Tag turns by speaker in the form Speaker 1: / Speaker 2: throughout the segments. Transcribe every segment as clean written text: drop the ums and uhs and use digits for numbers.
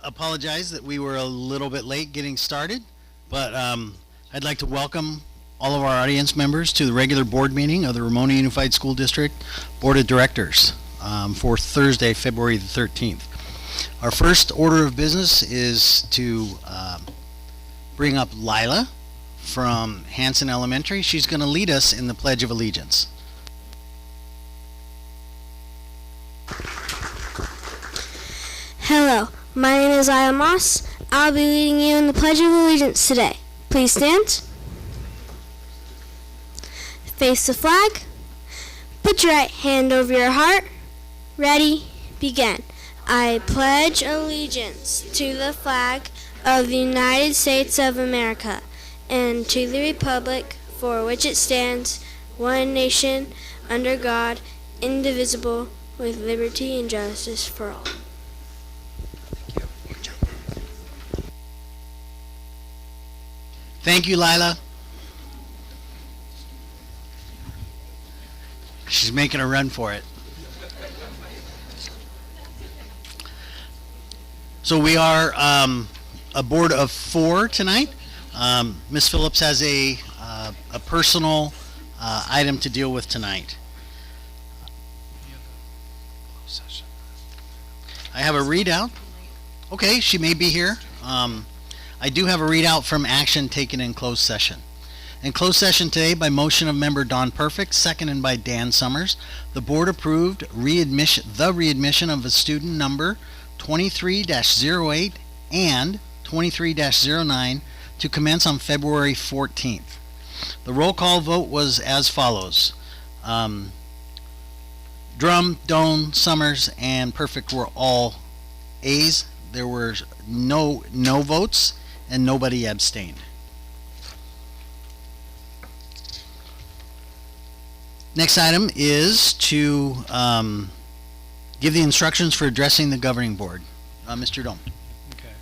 Speaker 1: apologize that we were a little bit late getting started, but I'd like to welcome all of our audience members to the regular board meeting of the Ramona Unified School District Board of Directors for Thursday, February the 13th. Our first order of business is to bring up Lila from Hanson Elementary. She's going to lead us in the Pledge of Allegiance.
Speaker 2: Hello, my name is Aya Moss. I'll be leading you in the Pledge of Allegiance today. Please stand. Face the flag. Put your right hand over your heart. Ready, begin. I pledge allegiance to the flag of the United States of America and to the republic for which it stands, one nation, under God, indivisible, with liberty and justice for all.
Speaker 1: Thank you, Lila. She's making a run for it. So we are a board of 4 tonight. Ms. Phillips has a personal item to deal with tonight. I have a readout. Okay, she may be here. I do have a readout from action taken in closed session. In closed session today, by motion of member Don Perfect, seconded by Dan Summers, the board approved the readmission of a student number 23-08 and 23-09 to commence on February 14th. The roll call vote was as follows. Drum, Doan, Summers, and Perfect were all A's. There were no votes and nobody abstained. Next item is to give the instructions for addressing the governing board. Mr. Dome.
Speaker 3: Okay.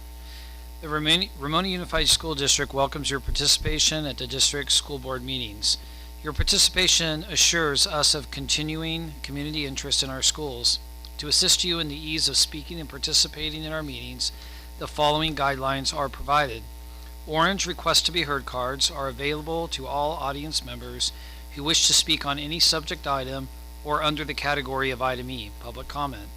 Speaker 3: The Ramona Unified School District welcomes your participation at the district school board meetings. Your participation assures us of continuing community interest in our schools. To assist you in the ease of speaking and participating in our meetings, the following guidelines are provided. Orange request to be heard cards are available to all audience members who wish to speak on any subject item or under the category of item E, public comment.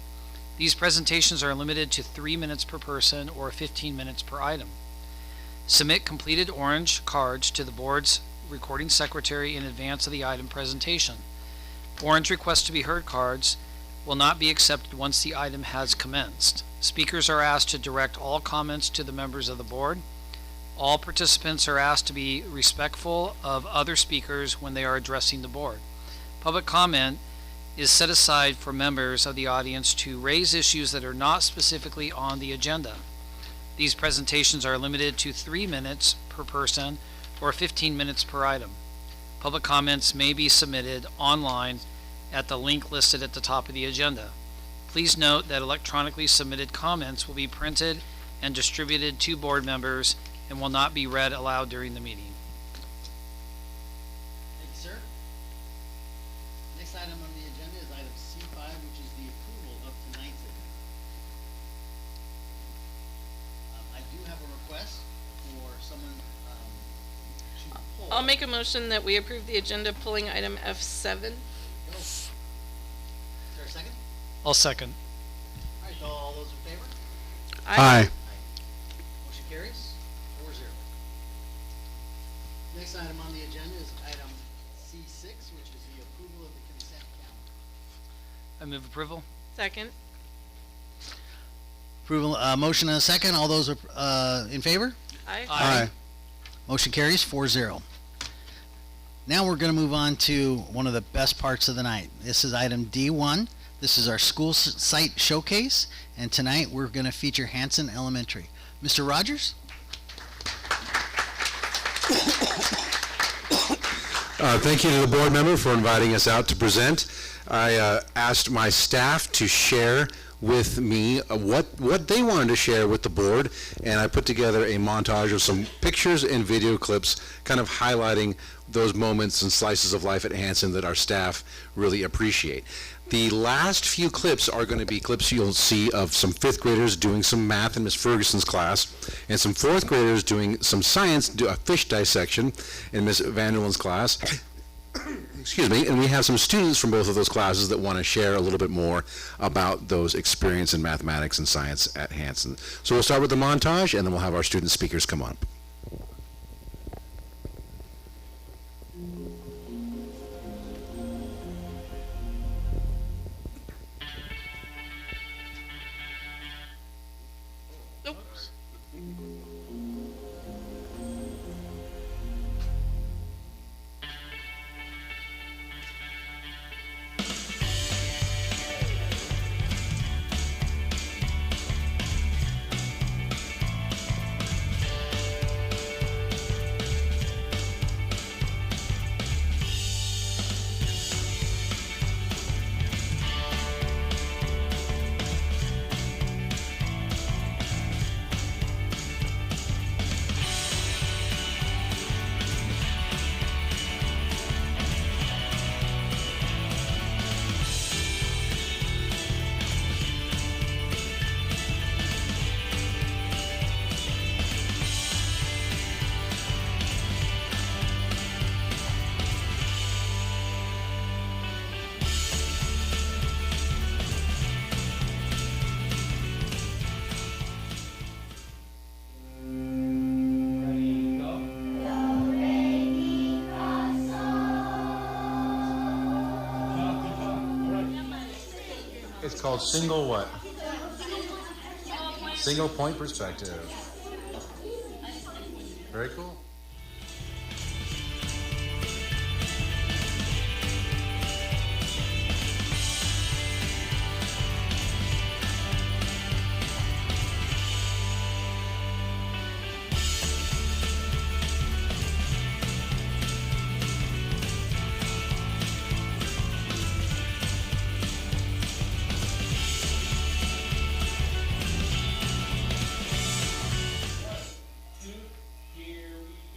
Speaker 3: These presentations are limited to 3 minutes per person or 15 minutes per item. Submit completed orange cards to the board's recording secretary in advance of the item presentation. Orange request to be heard cards will not be accepted once the item has commenced. Speakers are asked to direct all comments to the members of the board. All participants are asked to be respectful of other speakers when they are addressing the board. Public comment is set aside for members of the audience to raise issues that are not specifically on the agenda. These presentations are limited to 3 minutes per person or 15 minutes per item. Public comments may be submitted online at the link listed at the top of the agenda. Please note that electronically submitted comments will be printed and distributed to board members and will not be read aloud during the meeting.
Speaker 1: Thank you, sir. Next item on the agenda is item C5, which is the approval of tonight's agenda. I do have a request for someone to pull.
Speaker 4: I'll make a motion that we approve the agenda pulling item F7.
Speaker 1: Is there a second?
Speaker 3: I'll second.
Speaker 1: All right, all those in favor?
Speaker 4: Aye.
Speaker 1: Motion carries 4-0. Next item on the agenda is item C6, which is the approval of the consent calendar.
Speaker 3: I move approval.
Speaker 4: Second.
Speaker 1: Approval, motion and a second. All those in favor?
Speaker 4: Aye.
Speaker 3: Aye.
Speaker 1: Motion carries 4-0. Now we're going to move on to one of the best parts of the night. This is item D1. This is our school site showcase, and tonight we're going to feature Hanson Elementary. Mr. Rogers?
Speaker 5: Thank you to the board member for inviting us out to present. I asked my staff to share with me what they wanted to share with the board, and I put together a montage of some pictures and video clips kind of highlighting those moments and slices of life at Hanson that our staff really appreciate. The last few clips are going to be clips you'll see of some fifth graders doing some math in Miss Ferguson's class, and some fourth graders doing some science, a fish dissection in Miss Vanderland's class. Excuse me, and we have some students from both of those classes that want to share a little bit more about those experience in mathematics and science at Hanson. So we'll start with the montage, and then we'll have our student speakers come on. It's called single what? Single point perspective. Very cool.
Speaker 6: Here we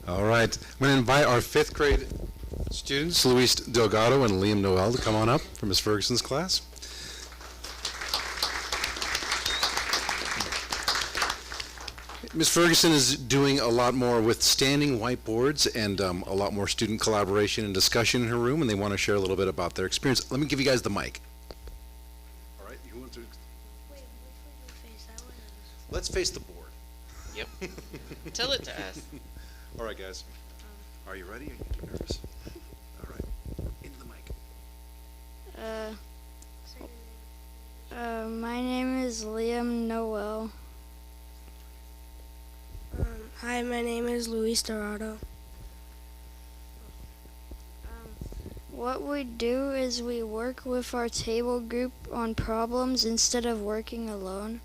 Speaker 5: All right. I'm going to invite our 5th grade students, Luis Delgado and Liam Noel, to come on up from Ms. Ferguson's class. Ms. Ferguson is doing a lot more with standing whiteboards and a lot more student collaboration and discussion in her room, and they want to share a little bit about their experience. Let me give you guys the mic. All right, you want to?
Speaker 2: Wait, which way do we face? That way or this?
Speaker 5: Let's face the board.
Speaker 4: Yep. Tell it to us.
Speaker 5: All right, guys. Are you ready? Or are you too nervous? All right. Into the mic.
Speaker 2: My name is Liam Noel.
Speaker 6: Hi, my name is Luis Dorado.
Speaker 2: What we do is we work with our table group on problems instead of working alone.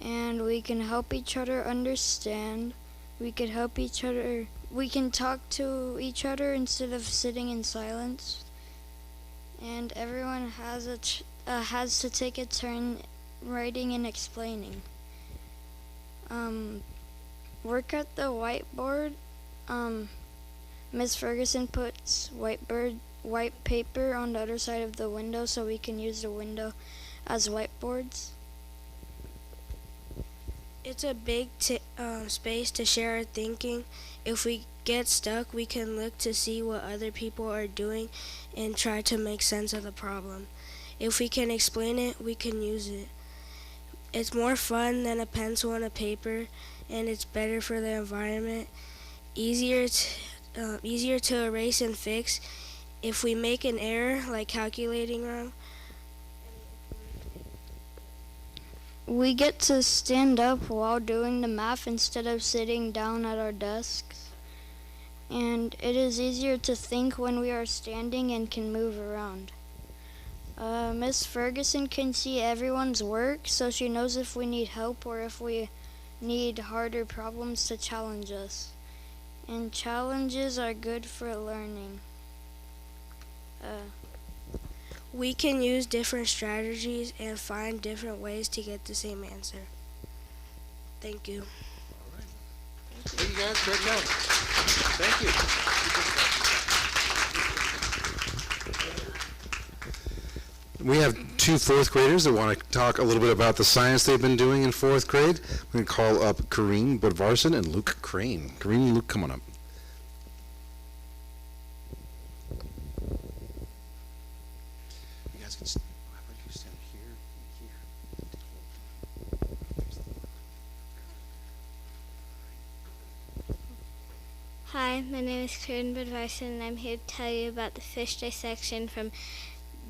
Speaker 2: And we can help each other understand. We can help each other. We can talk to each other instead of sitting in silence. And everyone has to take a turn writing and explaining. Work at the whiteboard. Miss Ferguson puts white paper on the other side of the window so we can use the window as whiteboards.
Speaker 6: It's a big space to share our thinking. If we get stuck, we can look to see what other people are doing and try to make sense of the problem. If we can explain it, we can use it. It's more fun than a pencil and a paper, and it's better for the environment. Easier to erase and fix. If we make an error, like calculating wrong,
Speaker 2: We get to stand up while doing the math instead of sitting down at our desks. And it is easier to think when we are standing and can move around. Miss Ferguson can see everyone's work, so she knows if we need help or if we need harder problems to challenge us. And challenges are good for learning.
Speaker 6: we can use different strategies and find different ways to get the same answer. Thank you.
Speaker 5: Thank you, guys. Great job. Thank you. We have 2 4th graders that want to talk a little bit about the science they've been doing in 4th grade. I'm going to call up Kareem Budvarson and Luke Crane. Kareem and Luke, come on up. You guys can, how about you stand here and here?
Speaker 7: Hi, my name is Karen Budvarson, and I'm here to tell you about the fish dissection from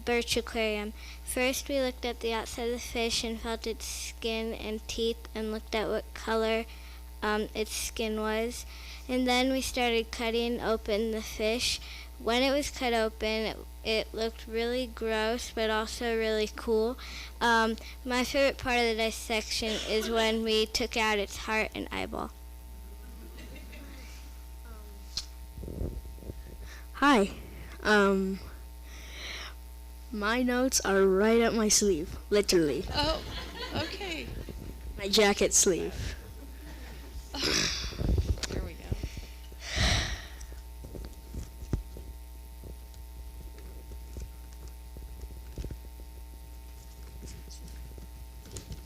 Speaker 7: Birch Aquarium. First, we looked at the outside of the fish and felt its skin and teeth and looked at what color its skin was. And then we started cutting open the fish. When it was cut open, it looked really gross, but also really cool. My favorite part of the dissection is when we took out its heart and eyeball.
Speaker 8: Hi. My notes are right up my sleeve, literally.
Speaker 4: Oh, okay.
Speaker 8: My jacket sleeve.
Speaker 4: Here we go.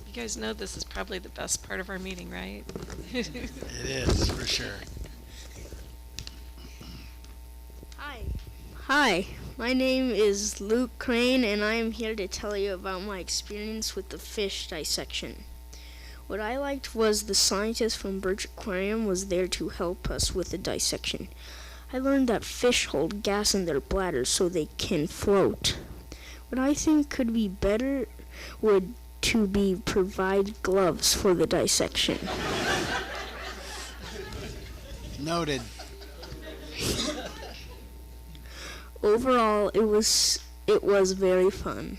Speaker 4: You guys know this is probably the best part of our meeting, right?
Speaker 1: It is, for sure.
Speaker 8: Hi, my name is Luke Crane, and I am here to tell you about my experience with the fish dissection. What I liked was the scientist from Birch Aquarium was there to help us with the dissection. I learned that fish hold gas in their bladders so they can float. What I think could be better would to be provide gloves for the dissection.
Speaker 1: Noted.
Speaker 8: Overall, it was very fun.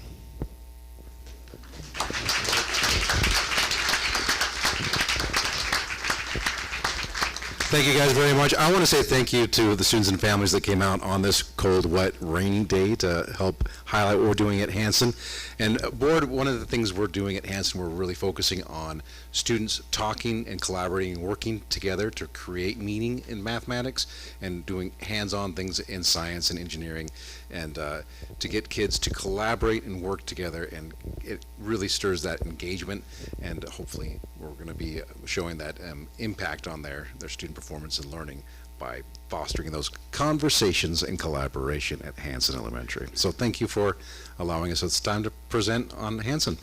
Speaker 5: Thank you guys very much. I want to say thank you to the students and families that came out on this cold, wet, rainy day to help highlight what we're doing at Hanson. And board, one of the things we're doing at Hanson, we're really focusing on students talking and collaborating and working together to create meaning in mathematics and doing hands-on things in science and engineering, and to get kids to collaborate and work together, and it really stirs that engagement, and hopefully we're going to be showing that impact on their student performance and learning by fostering those conversations and collaboration at Hanson Elementary. So thank you for allowing us. It's time to present on Hanson.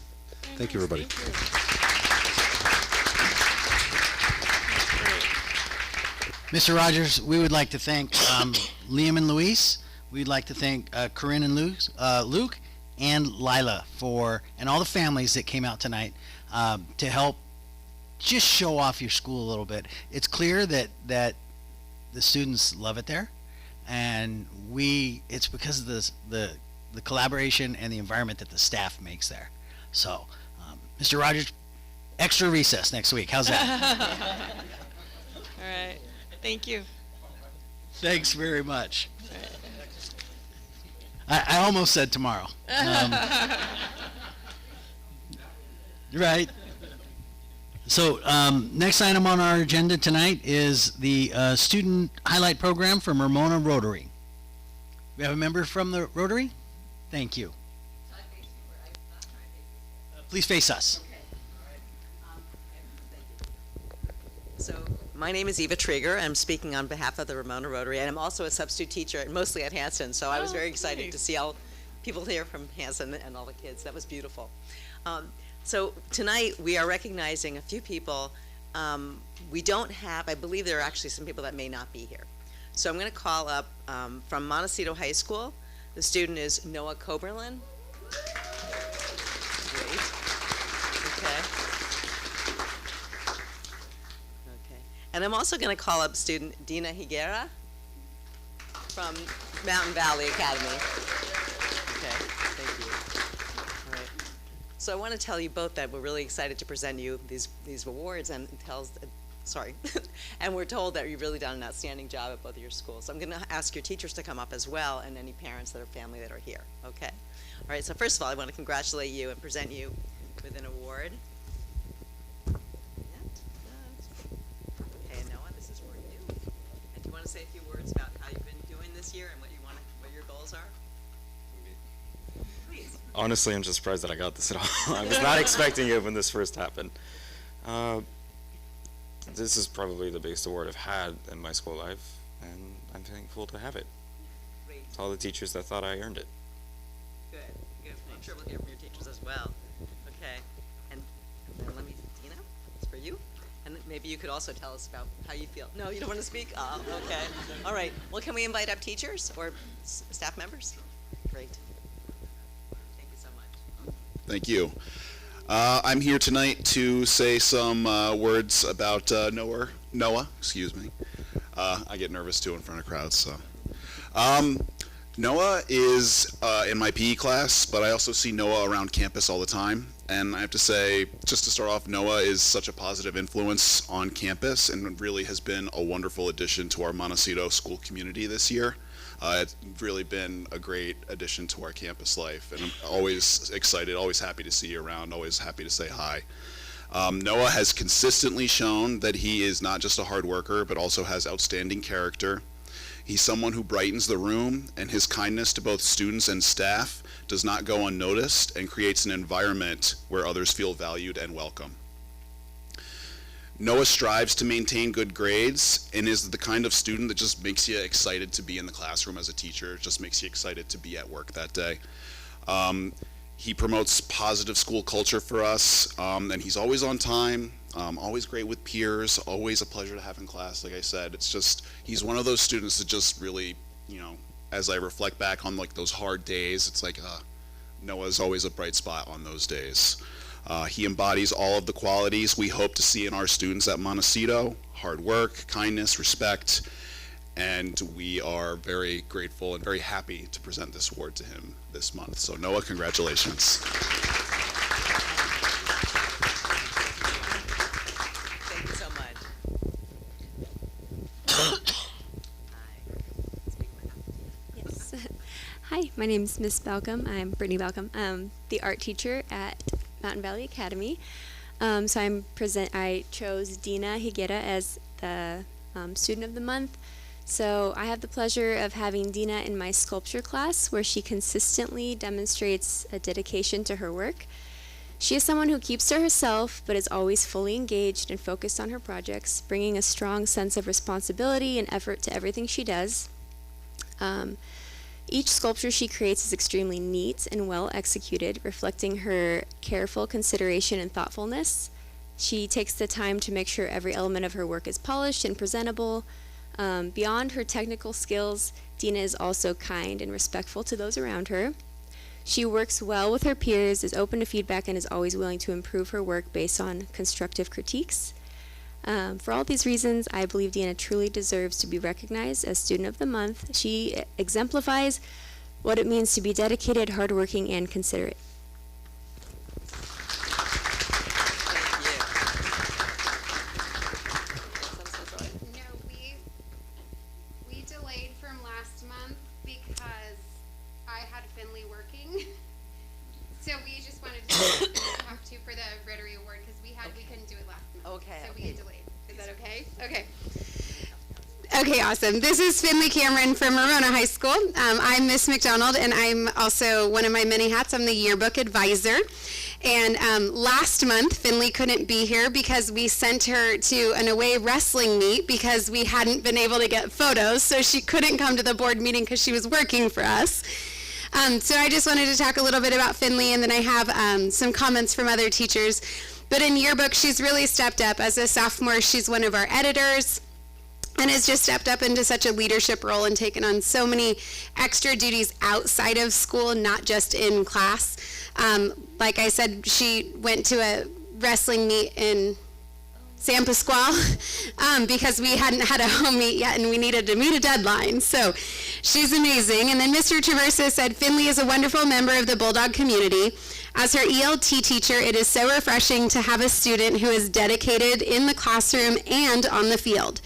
Speaker 5: Thank you, everybody.
Speaker 1: Mr. Rogers, we would like to thank Liam and Luis. We'd like to thank Corinne and Luke and Lila and all the families that came out tonight to help just show off your school a little bit. It's clear that the students love it there, and it's because of the collaboration and the environment that the staff makes there. So, Mr. Rogers, extra recess next week. How's that?
Speaker 4: All right. Thank you.
Speaker 1: Thanks very much. I almost said tomorrow. Right. So next item on our agenda tonight is the student highlight program from Ramona Rotary. We have a member from the Rotary? Thank you. Please face us.
Speaker 9: So my name is Eva Trigger. I'm speaking on behalf of the Ramona Rotary, and I'm also a substitute teacher, mostly at Hanson. So I was very excited to see all people here from Hanson and all the kids. That was beautiful. So tonight we are recognizing a few people. We don't have, I believe there are actually some people that may not be here. So I'm going to call up from Montecito High School. The student is Noah Coberlin. Great. Okay. Okay. And I'm also going to call up student Dina Higuera from Mountain Valley Academy. Okay, thank you. All right. So I want to tell you both that we're really excited to present you these awards, and and we're told that you've really done an outstanding job at both of your schools. So I'm going to ask your teachers to come up as well, and any parents that are family that are here. Okay. All right. So first of all, I want to congratulate you and present you with an award. Okay, Noah, this is for you. And do you want to say a few words about how you've been doing this year and what your goals are? Please.
Speaker 10: Honestly, I'm just surprised that I got this at all. I was not expecting it when this first happened. This is probably the biggest award I've had in my school life, and I'm thankful to have it.
Speaker 9: Great.
Speaker 10: To all the teachers that thought I earned it.
Speaker 9: Good. Good. I'm sure we'll hear from your teachers as well. Okay. And then let me, Dina, it's for you. And maybe you could also tell us about how you feel. No, you don't want to speak? Oh, okay. All right. Well, can we invite up teachers or staff members? Great. Thank you so much.
Speaker 11: Thank you. I'm here tonight to say some words about Noah, excuse me. I get nervous too in front of crowds, so. Noah is in my PE class, but I also see Noah around campus all the time. And I have to say, just to start off, Noah is such a positive influence on campus and really has been a wonderful addition to our Montecito school community this year. It's really been a great addition to our campus life, and I'm always excited, always happy to see you around, always happy to say hi. Noah has consistently shown that he is not just a hard worker, but also has outstanding character. He's someone who brightens the room, and his kindness to both students and staff does not go unnoticed and creates an environment where others feel valued and welcome. Noah strives to maintain good grades and is the kind of student that just makes you excited to be in the classroom as a teacher, just makes you excited to be at work that day. He promotes positive school culture for us, and he's always on time, always great with peers, always a pleasure to have in class. Like I said, it's just, he's one of those students that just really, you know, as I reflect back on like those hard days, it's like Noah's always a bright spot on those days. He embodies all of the qualities we hope to see in our students at Montecito: hard work, kindness, respect, and we are very grateful and very happy to present this award to him this month. So Noah, congratulations.
Speaker 9: Thank you so much.
Speaker 12: Yes. Hi, my name's Miss Balcom. I'm Brittany Balcom. I'm the art teacher at Mountain Valley Academy. I chose Dina Higuera as the student of the month. So I have the pleasure of having Dina in my sculpture class, where she consistently demonstrates a dedication to her work. She is someone who keeps to herself, but is always fully engaged and focused on her projects, bringing a strong sense of responsibility and effort to everything she does. Each sculpture she creates is extremely neat and well executed, reflecting her careful consideration and thoughtfulness. She takes the time to make sure every element of her work is polished and presentable. Beyond her technical skills, Dina is also kind and respectful to those around her. She works well with her peers, is open to feedback, and is always willing to improve her work based on constructive critiques. For all these reasons, I believe Dina truly deserves to be recognized as Student of the Month. She exemplifies what it means to be dedicated, hardworking, and considerate.
Speaker 13: No, we delayed from last month because I had Finley working. So we just wanted to talk to for the Rotary Award because we couldn't do it last month.
Speaker 9: Okay.
Speaker 13: So we get delayed. Is that okay? Okay. Okay, awesome. This is Finley Cameron from Ramona High School. I'm Miss McDonald, and I'm also one of my many hats. I'm the yearbook advisor. And last month, Finley couldn't be here because we sent her to an away wrestling meet because we hadn't been able to get photos, so she couldn't come to the board meeting because she was working for us. So I just wanted to talk a little bit about Finley, and then I have some comments from other teachers. But in yearbook, she's really stepped up. As a sophomore, she's one of our editors and has just stepped up into such a leadership role and taken on so many extra duties outside of school, not just in class. Like I said, she went to a wrestling meet in San Pasquale because we hadn't had a home meet yet and we needed to meet a deadline. So she's amazing. And then Mr. Traversa said, Finley is a wonderful member of the Bulldog community. As her ELT teacher, it is so refreshing to have a student who is dedicated in the classroom and on the field.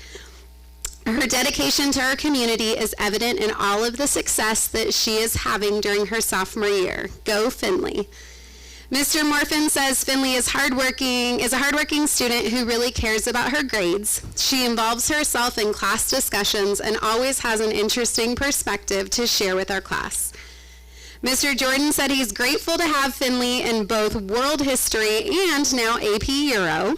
Speaker 13: Her dedication to our community is evident in all of the success that she is having during her sophomore year. Go Finley. Mr. Morfin says Finley is a hardworking student who really cares about her grades. She involves herself in class discussions and always has an interesting perspective to share with our class. Mr. Jordan said he's grateful to have Finley in both world history and now AP Euro.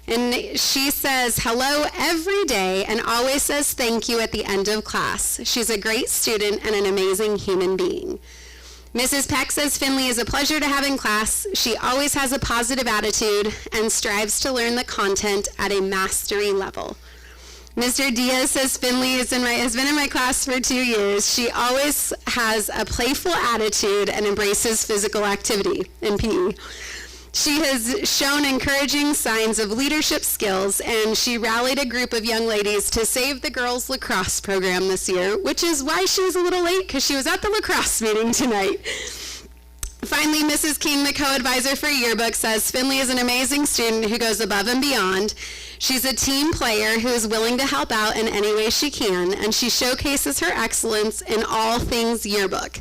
Speaker 13: And she says hello every day and always says thank you at the end of class. She's a great student and an amazing human being. Mrs. Peck says Finley is a pleasure to have in class. She always has a positive attitude and strives to learn the content at a mastery level. Mr. Diaz says Finley has been in my class for 2 years. She always has a playful attitude and embraces physical activity in PE. She has shown encouraging signs of leadership skills, and she rallied a group of young ladies to save the girls' lacrosse program this year, which is why she was a little late, because she was at the lacrosse meeting tonight. Finally, Mrs. King, the co-advisor for yearbook, says Finley is an amazing student who goes above and beyond. She's a team player who is willing to help out in any way she can, and she showcases her excellence in all things yearbook.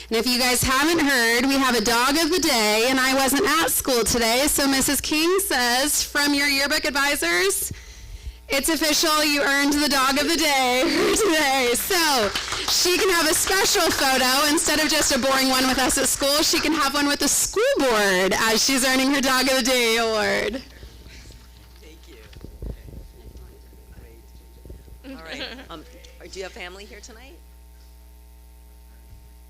Speaker 13: And if you guys haven't heard, we have a dog of the day, and I wasn't at school today, so Mrs. King says, from your yearbook advisors, it's official, you earned the dog of the day today. So she can have a special photo instead of just a boring one with us at school. She can have one with the school board as she's earning her dog of the day award.
Speaker 9: Thank you. All right. Do you have family here tonight?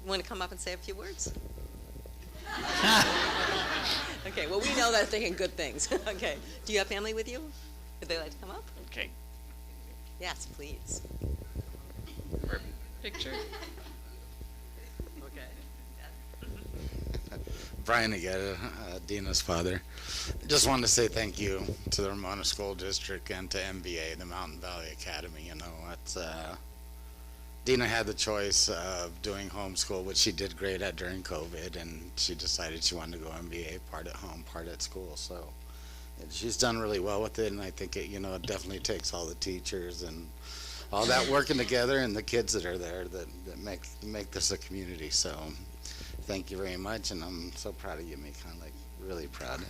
Speaker 9: You want to come up and say a few words? Okay, well, we know they're thinking good things. Okay. Do you have family with you? Would they like to come up?
Speaker 4: Okay.
Speaker 9: Yes, please.
Speaker 4: Picture?
Speaker 9: Okay.
Speaker 14: Brian Agueda, Dina's father. Just wanted to say thank you to the Ramona School District and to MVA, the Mountain Valley Academy. You know, it's, Dina had the choice of doing homeschool, which she did great at during COVID, and she decided she wanted to go MVA, part at home, part at school. So she's done really well with it, and I think it, you know, it definitely takes all the teachers and all that working together and the kids that are there that make this a community. So thank you very much, and I'm so proud of you, Mika. Like, really proud.
Speaker 9: Do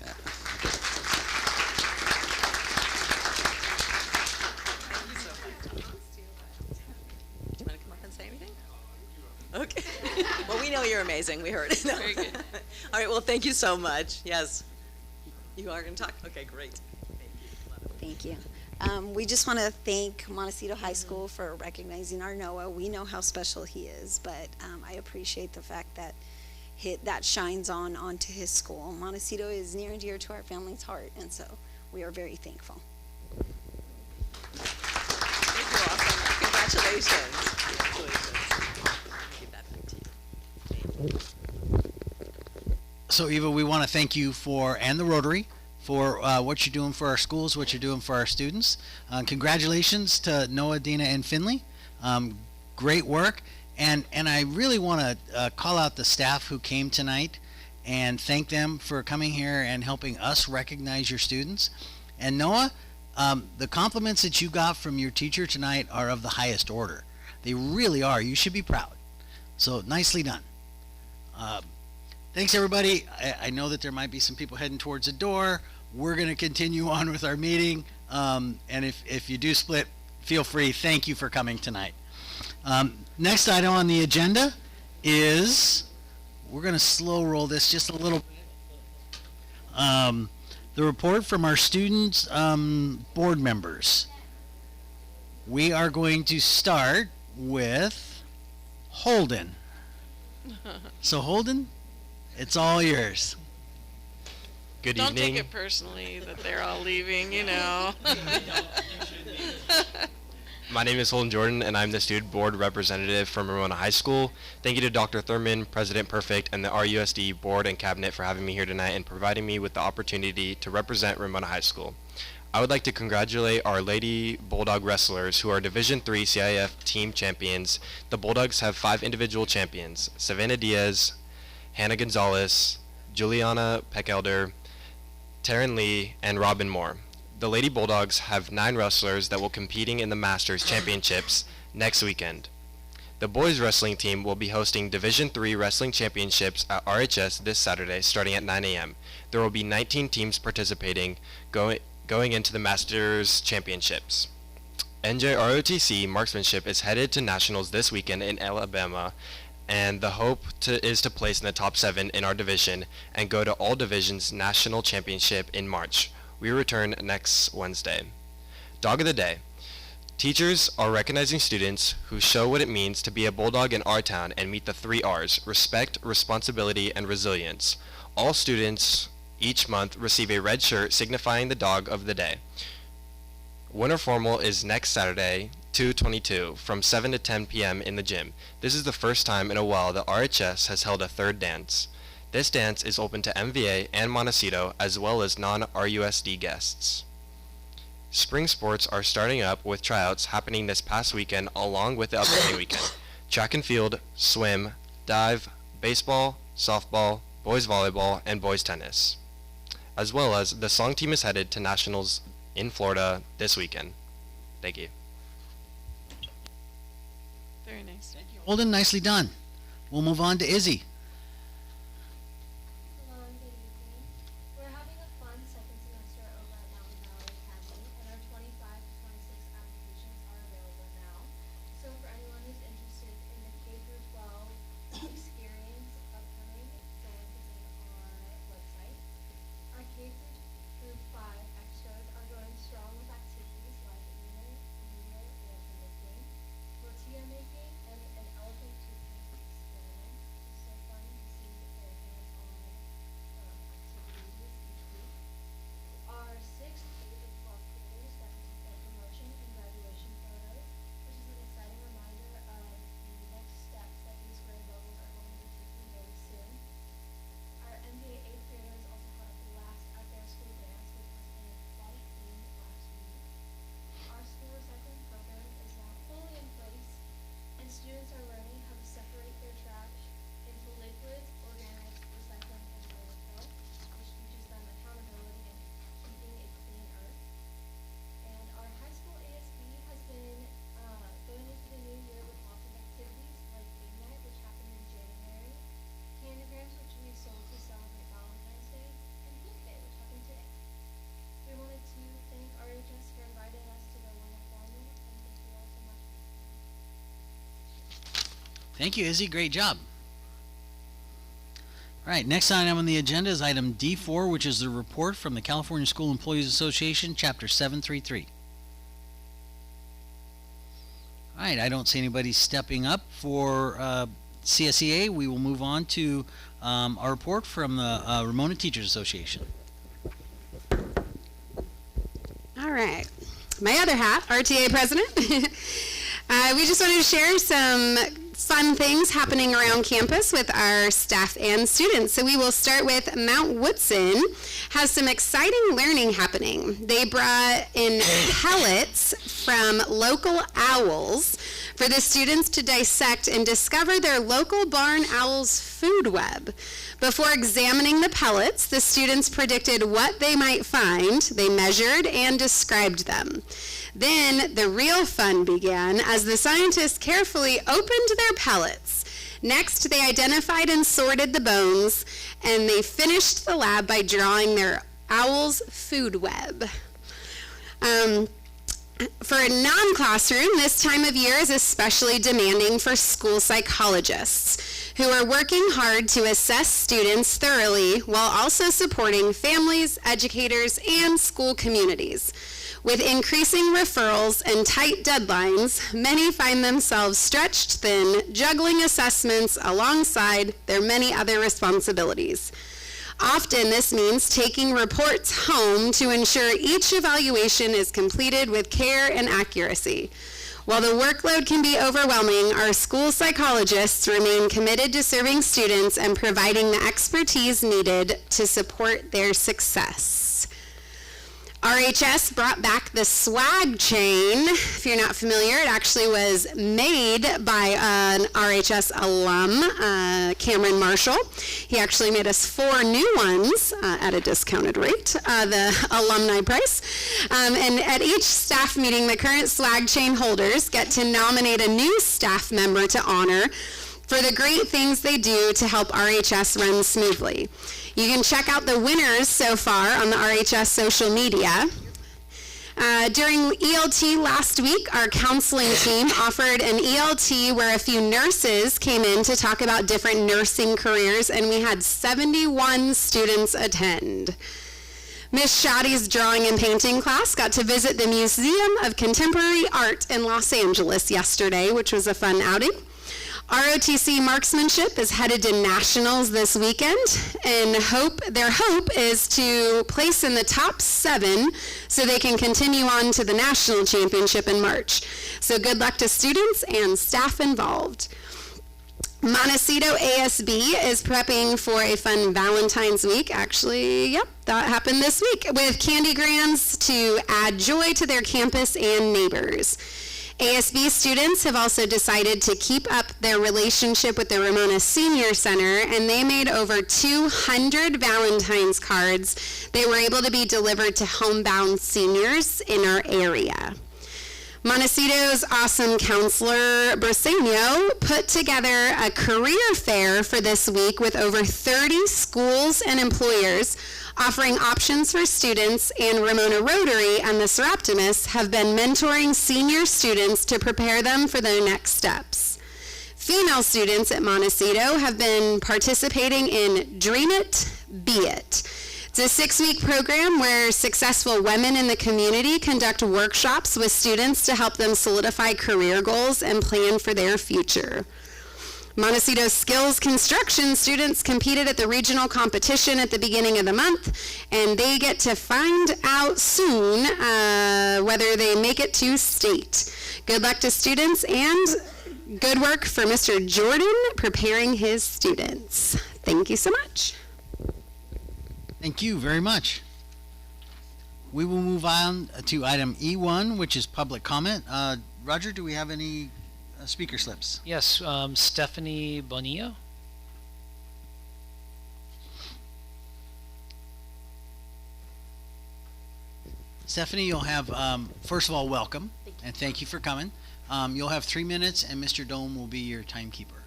Speaker 9: you want to come up and say anything? Okay. Well, we know you're amazing. We heard it. No.
Speaker 4: Very good.
Speaker 9: All right. Well, thank you so much. Yes. You are going to talk? Okay, great.
Speaker 15: Thank you. We just want to thank Montecito High School for recognizing our Noah. We know how special he is, but I appreciate the fact that that shines onto his school. Montecito is near and dear to our family's heart, and so we are very thankful.
Speaker 9: Thank you, awesome. Congratulations. Give that back to you.
Speaker 1: So Eva, we want to thank you and the Rotary for what you're doing for our schools, what you're doing for our students. Congratulations to Noah, Dina, and Finley. Great work. And I really want to call out the staff who came tonight and thank them for coming here and helping us recognize your students. And Noah, the compliments that you got from your teacher tonight are of the highest order. They really are. You should be proud. So nicely done. Thanks, everybody. I know that there might be some people heading towards the door. We're going to continue on with our meeting. And if you do split, feel free. Thank you for coming tonight. Next item on the agenda is, we're going to slow roll this just a little bit. The report from our students, board members. We are going to start with Holden. So Holden, it's all yours.
Speaker 16: Good
Speaker 4: Don't
Speaker 16: evening.
Speaker 4: take it personally that they're all leaving, you know.
Speaker 16: My name is Holden Jordan, and I'm the student board representative from Ramona High School. Thank you to Dr. Thurman, President Perfect, and the RUSD board and cabinet for having me here tonight and providing me with the opportunity to represent Ramona High School. I would like to congratulate our Lady Bulldog wrestlers who are Division III CIF team champions. The Bulldogs have 5 individual champions: Savannah Diaz, Hannah Gonzalez, Juliana Peckelder, Taryn Lee, and Robin Moore. The Lady Bulldogs have 9 wrestlers that will be competing in the Masters Championships next weekend. The boys wrestling team will be hosting Division III Wrestling Championships at RHS this Saturday starting at 9 a.m. There will be 19 teams participating going into the Masters Championships. NJROTC Marksmanship is headed to Nationals this weekend in Alabama, and the hope is to place in the top 7 in our division and go to all divisions national championship in March. We return next Wednesday. Dog of the Day. Teachers are recognizing students who show what it means to be a Bulldog in our town and meet the 3 R's: respect, responsibility, and resilience. All students each month receive a red shirt signifying the Dog of the Day. Winter Formal is next Saturday, 2/22, from 7 to 10 p.m. in the gym. This is the first time in a while that RHS has held a third dance. This dance is open to MVA and Montecito as well as non-RUSD guests. Spring sports are starting up with tryouts happening this past weekend along with the upcoming weekend. Track and field, swim, dive, baseball, softball, boys volleyball, and boys tennis. As well as the song team is headed to nationals in Florida this weekend. Thank you.
Speaker 4: Very nice. Thank you.
Speaker 1: Holden, nicely done. We'll move on to Izzy.
Speaker 17: Hello and good evening. We're having a fun second semester over at Mountain Valley Academy, and our 25 to 26 applications are available now. So for anyone who's interested in the K through 12 experience upcoming, the link is in our website. Our K through 5 extras are going strong with activities like lunar, lunar, and tortilla making, and an elephant toothpaste experiment. So
Speaker 1: Thank you, Izzy. Great job. All right, next item on the agenda is item D4, which is the report from the California School Employees Association, Chapter 733. All right, I don't see anybody stepping up for CSEA. We will move on to our report from the Ramona Teachers Association.
Speaker 13: All right. My other half, RTA president. We just wanted to share some fun things happening around campus with our staff and students. So we will start with Mount Woodson has some exciting learning happening. They brought in pellets from local owls for the students to dissect and discover their local barn owl's food web. Before examining the pellets, the students predicted what they might find. They measured and described them. Then the real fun began as the scientists carefully opened their pellets. Next, they identified and sorted the bones, and they finished the lab by drawing their owl's food web. For a non-classroom, this time of year is especially demanding for school psychologists who are working hard to assess students thoroughly while also supporting families, educators, and school communities. With increasing referrals and tight deadlines, many find themselves stretched thin, juggling assessments alongside their many other responsibilities. Often this means taking reports home to ensure each evaluation is completed with care and accuracy. While the workload can be overwhelming, our school psychologists remain committed to serving students and providing the expertise needed to support their success. RHS brought back the swag chain. If you're not familiar, it actually was made by an RHS alum, Cameron Marshall. He actually made us 4 new ones at a discounted rate, the alumni price. And at each staff meeting, the current swag chain holders get to nominate a new staff member to honor for the great things they do to help RHS run smoothly. You can check out the winners so far on the RHS social media. During ELT last week, our counseling team offered an ELT where a few nurses came in to talk about different nursing careers, and we had 71 students attend. Miss Shoddy's drawing and painting class got to visit the Museum of Contemporary Art in Los Angeles yesterday, which was a fun outing. ROTC Marksmanship is headed to Nationals this weekend, and their hope is to place in the top 7 so they can continue on to the National Championship in March. So good luck to students and staff involved. Montecito ASB is prepping for a fun Valentine's week. Actually, yep, that happened this week with candygrams to add joy to their campus and neighbors. ASB students have also decided to keep up their relationship with the Ramona Senior Center, and they made over 200 Valentine's cards. They were able to be delivered to homebound seniors in our area. Montecito's awesome counselor, Briseño, put together a career fair for this week with over 30 schools and employers offering options for students, and Ramona Rotary and the Seroptimists have been mentoring senior students to prepare them for their next steps. Female students at Montecito have been participating in Dream It, Be It. It's a 6-week program where successful women in the community conduct workshops with students to help them solidify career goals and plan for their future. Montecito Skills Construction students competed at the regional competition at the beginning of the month, and they get to find out soon whether they make it to state. Good luck to students, and good work for Mr. Jordan preparing his students. Thank you so much.
Speaker 1: Thank you very much. We will move on to item E1, which is public comment. Roger, do we have any speaker slips?
Speaker 3: Yes, Stephanie Bonilla.
Speaker 1: Stephanie, you'll have, first of all, welcome, and thank you for coming. You'll have 3 minutes, and Mr. Dome will be your timekeeper.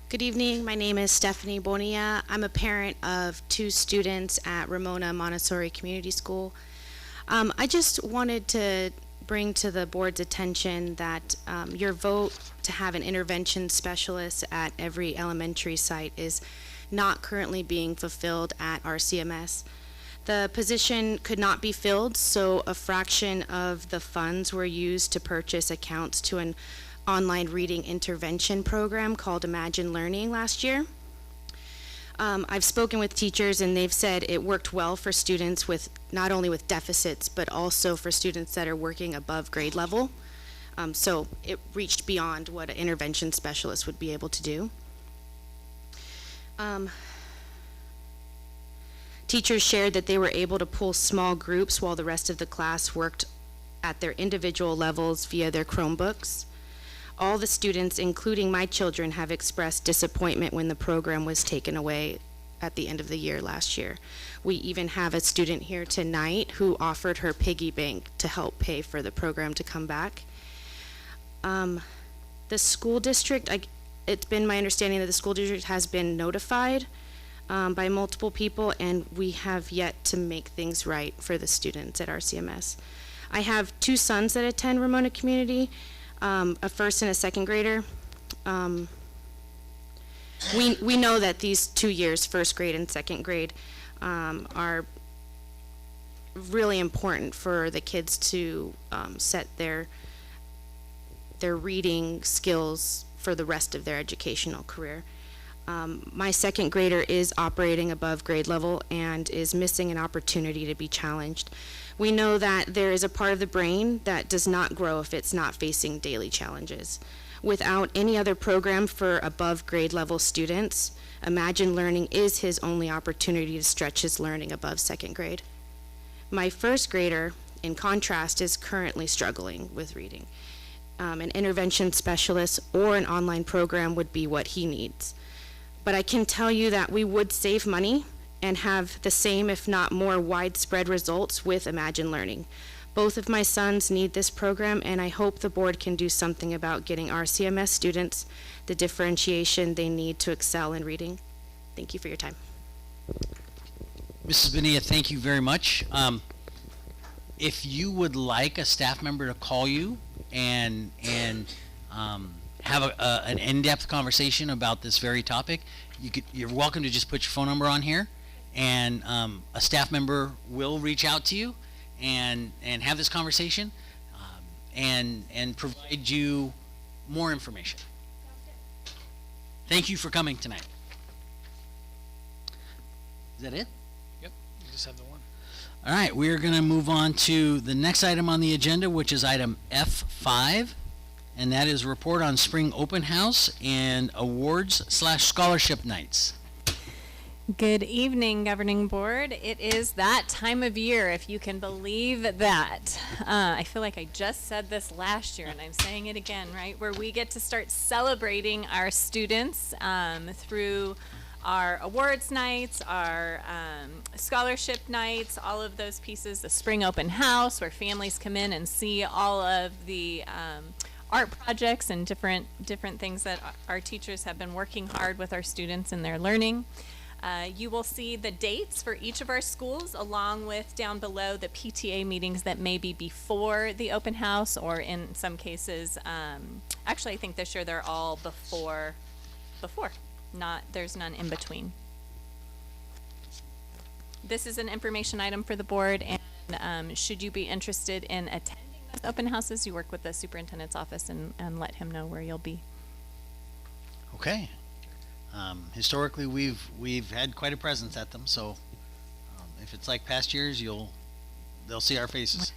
Speaker 18: Good evening. My name is Stephanie Bonilla. I'm a parent of 2 students at Ramona Montessori Community School. I just wanted to bring to the board's attention that your vote to have an intervention specialist at every elementary site is not currently being fulfilled at RCMS. The position could not be filled, so a fraction of the funds were used to purchase accounts to an online reading intervention program called Imagine Learning last year. I've spoken with teachers and they've said it worked well for students with not only with deficits but also for students that are working above grade level. So it reached beyond what an intervention specialist would be able to do. Teachers shared that they were able to pull small groups while the rest of the class worked at their individual levels via their Chromebooks. All the students, including my children, have expressed disappointment when the program was taken away at the end of the year last year. We even have a student here tonight who offered her piggy bank to help pay for the program to come back. The school district, it's been my understanding that the school district has been notified by multiple people, and we have yet to make things right for the students at RCMS. I have two sons that attend Ramona Community, a first and a second grader. We know that these 2 years, first grade and second grade, are really important for the kids to set their reading skills for the rest of their educational career. My second grader is operating above grade level and is missing an opportunity to be challenged. We know that there is a part of the brain that does not grow if it's not facing daily challenges. Without any other program for above grade level students, Imagine Learning is his only opportunity to stretch his learning above second grade. My first grader, in contrast, is currently struggling with reading. An intervention specialist or an online program would be what he needs. But I can tell you that we would save money and have the same, if not more, widespread results with Imagine Learning. Both of my sons need this program, and I hope the board can do something about getting RCMS students the differentiation they need to excel in reading. Thank you for your time.
Speaker 1: Mrs. Bonilla, thank you very much. If you would like a staff member to call you and have an in-depth conversation about this very topic, you're welcome to just put your phone number on here, and a staff member will reach out to you and have this conversation and provide you more information. Thank you for coming tonight. Is that it?
Speaker 3: Yep, you just have the one.
Speaker 1: All right, we are going to move on to the next item on the agenda, which is item F5, and that is report on spring open house and awards/scholarship nights.
Speaker 19: Good evening, Governing Board. It is that time of year, if you can believe that. I feel like I just said this last year, and I'm saying it again, right? Where we get to start celebrating our students through our awards nights, our scholarship nights, all of those pieces, the spring open house, where families come in and see all of the art projects and different things that our teachers have been working hard with our students in their learning. You will see the dates for each of our schools, along with down below the PTA meetings that may be before the open house, or in some cases, actually I think this year they're all before, there's none in between. This is an information item for the board, and should you be interested in attending those open houses, you work with the superintendent's office and let him know where you'll be.
Speaker 1: Okay. Historically, we've had quite a presence at them, so if it's like past years, they'll see our faces.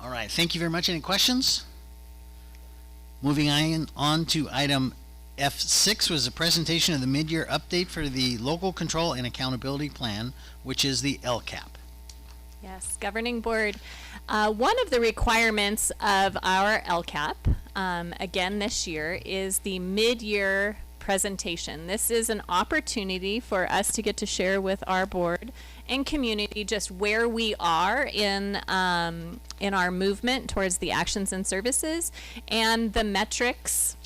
Speaker 1: All right, thank you very much. Any questions? Moving on to item F6 was a presentation of the mid-year update for the Local Control and Accountability Plan, which is the LCAP.
Speaker 19: Yes, Governing Board. One of the requirements of our LCAP, again this year, is the mid-year presentation. This is an opportunity for us to get to share with our board and community just where we are in our movement towards the actions and services and the metrics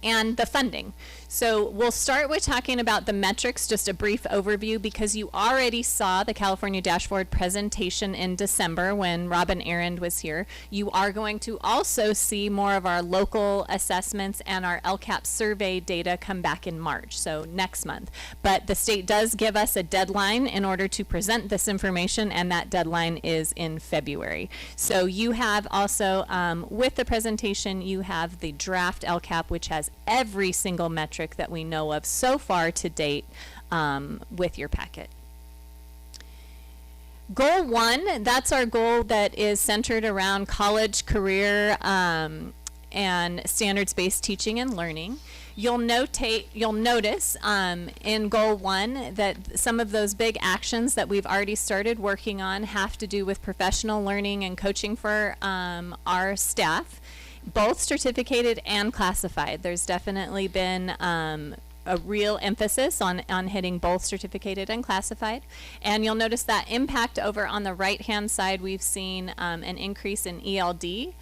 Speaker 19: and the funding. So we'll start with talking about the metrics, just a brief overview, because you already saw the California Dashboard presentation in December when Robin Arend was here. You are going to also see more of our local assessments and our LCAP survey data come back in March, so next month. But the state does give us a deadline in order to present this information, and that deadline is in February. So you have also, with the presentation, you have the draft LCAP, which has every single metric that we know of so far to date with your packet. Goal 1, that's our goal that is centered around college, career, and standards-based teaching and learning. You'll notice in Goal 1 that some of those big actions that we've already started working on have to do with professional learning and coaching for our staff, both certificated and classified. There's definitely been a real emphasis on hitting both certificated and classified. And you'll notice that impact over on the right-hand side, we've seen an increase in ELD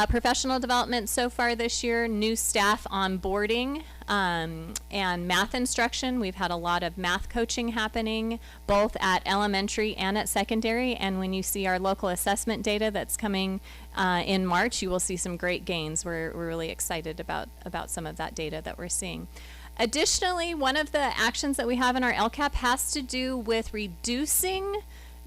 Speaker 19: professional development so far this year, new staff onboarding, and math instruction. We've had a lot of math coaching happening both at elementary and at secondary, and when you see our local assessment data that's coming in March, you will see some great gains. We're really excited about some of that data that we're seeing. Additionally, one of the actions that we have in our LCAP has to do with reducing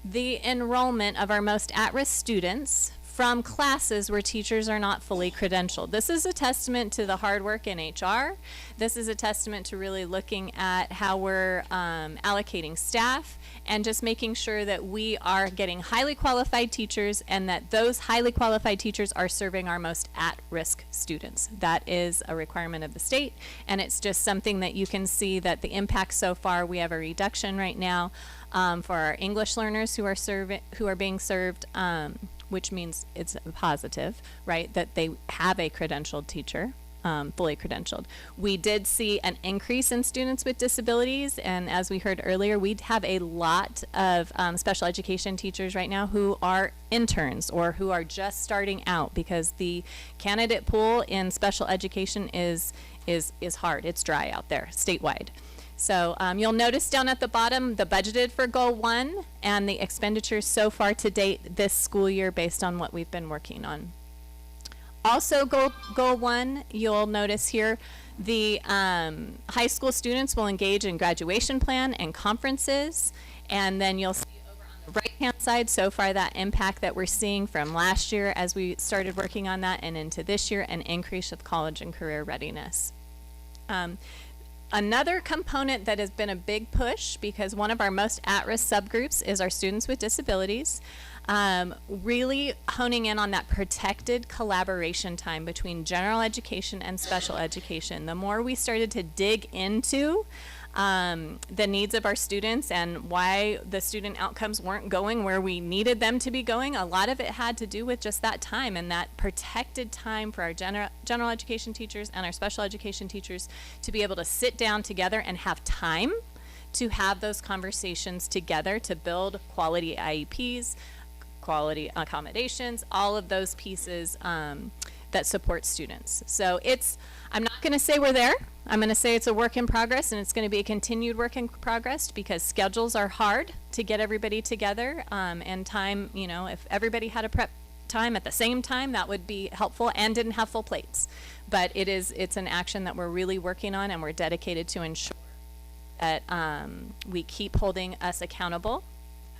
Speaker 19: the enrollment of our most at-risk students from classes where teachers are not fully credentialed. This is a testament to the hard work in HR. This is a testament to really looking at how we're allocating staff and just making sure that we are getting highly qualified teachers and that those highly qualified teachers are serving our most at-risk students. That is a requirement of the state, and it's just something that you can see that the impact so far. We have a reduction right now for our English learners who are being served, which means it's a positive, right, that they have a credentialed teacher, fully credentialed. We did see an increase in students with disabilities, and as we heard earlier, we have a lot of special education teachers right now who are interns or who are just starting out, because the candidate pool in special education is hard. It's dry out there statewide. So you'll notice down at the bottom the budgeted for Goal 1 and the expenditures so far to date this school year based on what we've been working on. Also Goal 1, you'll notice here the high school students will engage in graduation plan and conferences, and then you'll see over on the right-hand side so far that impact that we're seeing from last year as we started working on that and into this year, an increase of college and career readiness. Another component that has been a big push, because one of our most at-risk subgroups is our students with disabilities, really honing in on that protected collaboration time between general education and special education. The more we started to dig into the needs of our students and why the student outcomes weren't going where we needed them to be going, a lot of it had to do with just that time and that protected time for our general education teachers and our special education teachers to be able to sit down together and have time to have those conversations together to build quality IEPs, quality accommodations, all of those pieces that support students. So I'm not going to say we're there. I'm going to say it's a work in progress, and it's going to be a continued work in progress because schedules are hard to get everybody together, and time, if everybody had a prep time at the same time, that would be helpful and didn't have full plates. But it's an action that we're really working on, and we're dedicated to ensure that we keep holding us accountable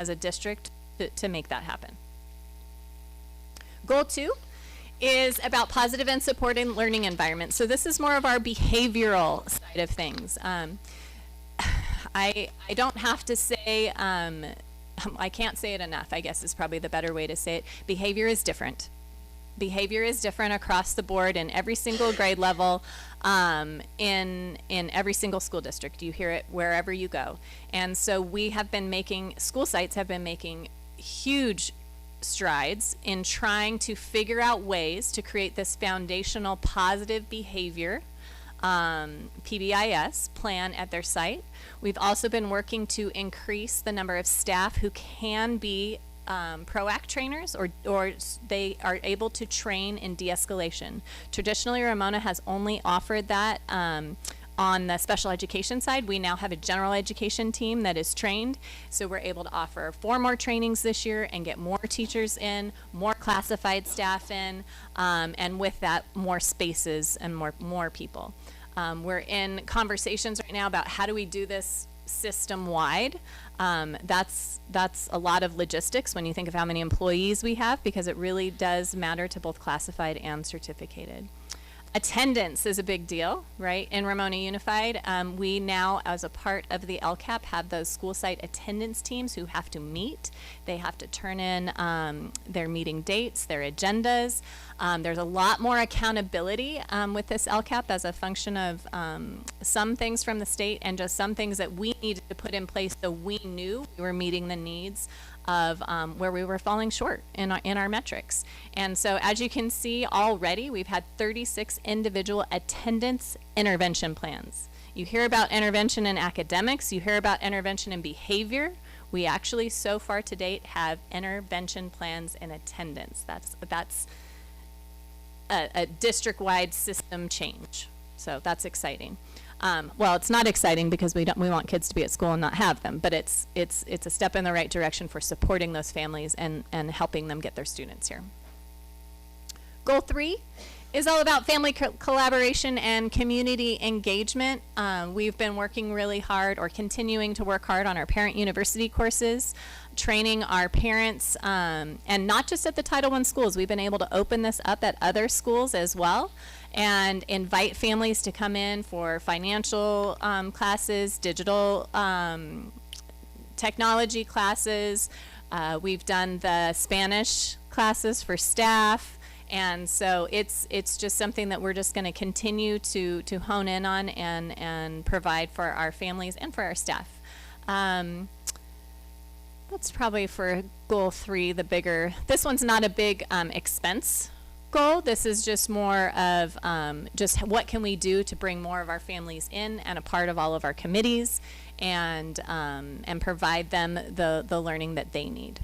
Speaker 19: as a district to make that happen. Goal 2 is about positive and supporting learning environments. So this is more of our behavioral side of things. I don't have to say, I can't say it enough, I guess is probably the better way to say it. Behavior is different. Behavior is different across the board in every single grade level, in every single school district. You hear it wherever you go. And so school sites have been making huge strides in trying to figure out ways to create this foundational positive behavior PBIS plan at their site. We've also been working to increase the number of staff who can be PROACT trainers or they are able to train in de-escalation. Traditionally, Ramona has only offered that on the special education side, we now have a general education team that is trained. So we're able to offer 4 more trainings this year and get more teachers in, more classified staff in, and with that, more spaces and more people. We're in conversations right now about how do we do this system-wide. That's a lot of logistics when you think of how many employees we have, because it really does matter to both classified and certificated. Attendance is a big deal, right? In Ramona Unified, we now, as a part of the LCAP, have those school site attendance teams who have to meet. They have to turn in their meeting dates, their agendas. There's a lot more accountability with this LCAP as a function of some things from the state and just some things that we needed to put in place so we knew we were meeting the needs of where we were falling short in our metrics. And so as you can see already, we've had 36 individual attendance intervention plans. You hear about intervention in academics, you hear about intervention in behavior. We actually so far to date have intervention plans in attendance. That's a district-wide system change. So that's exciting. Well, it's not exciting because we want kids to be at school and not have them, but it's a step in the right direction for supporting those families and helping them get their students here. Goal 3 is all about family collaboration and community engagement. We've been working really hard, or continuing to work hard, on our parent university courses, training our parents, and not just at the Title I schools. We've been able to open this up at other schools as well, and invite families to come in for financial classes, digital technology classes. We've done the Spanish classes for staff. And so it's just something that we're just going to continue to hone in on and provide for our families and for our staff. That's probably for goal 3, the bigger. This one's not a big expense goal. This is just more of just what can we do to bring more of our families in and a part of all of our committees, and provide them the learning that they need.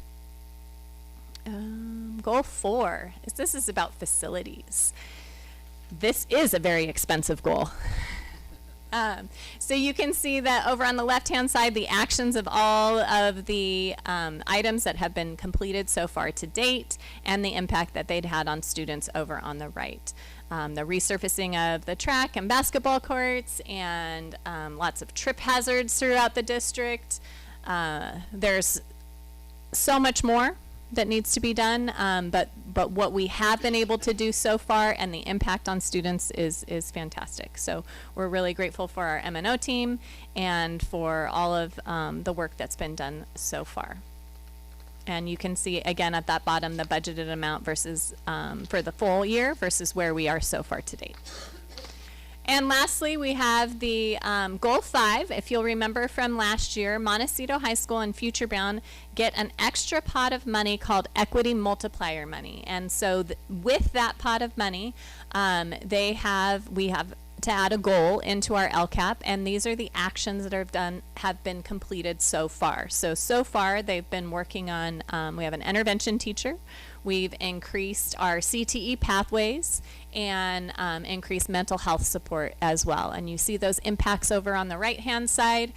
Speaker 19: Goal 4 is about facilities. This is a very expensive goal. So you can see that over on the left-hand side, the actions of all of the items that have been completed so far to date, and the impact that they'd had on students over on the right. The resurfacing of the track and basketball courts, and lots of trip hazards throughout the district. There's so much more that needs to be done, but what we have been able to do so far and the impact on students is fantastic. So we're really grateful for our M&O team and for all of the work that's been done so far. And you can see again at that bottom the budgeted amount versus for the full year versus where we are so far to date. And lastly, we have the goal 5. If you'll remember from last year, Montecito High School and Future Bound get an extra pot of money called equity multiplier money. And so with that pot of money, we have to add a goal into our LCAP, and these are the actions that have been completed so far. So far they've been working on, we have an intervention teacher. We've increased our CTE pathways and increased mental health support as well. And you see those impacts over on the right-hand side.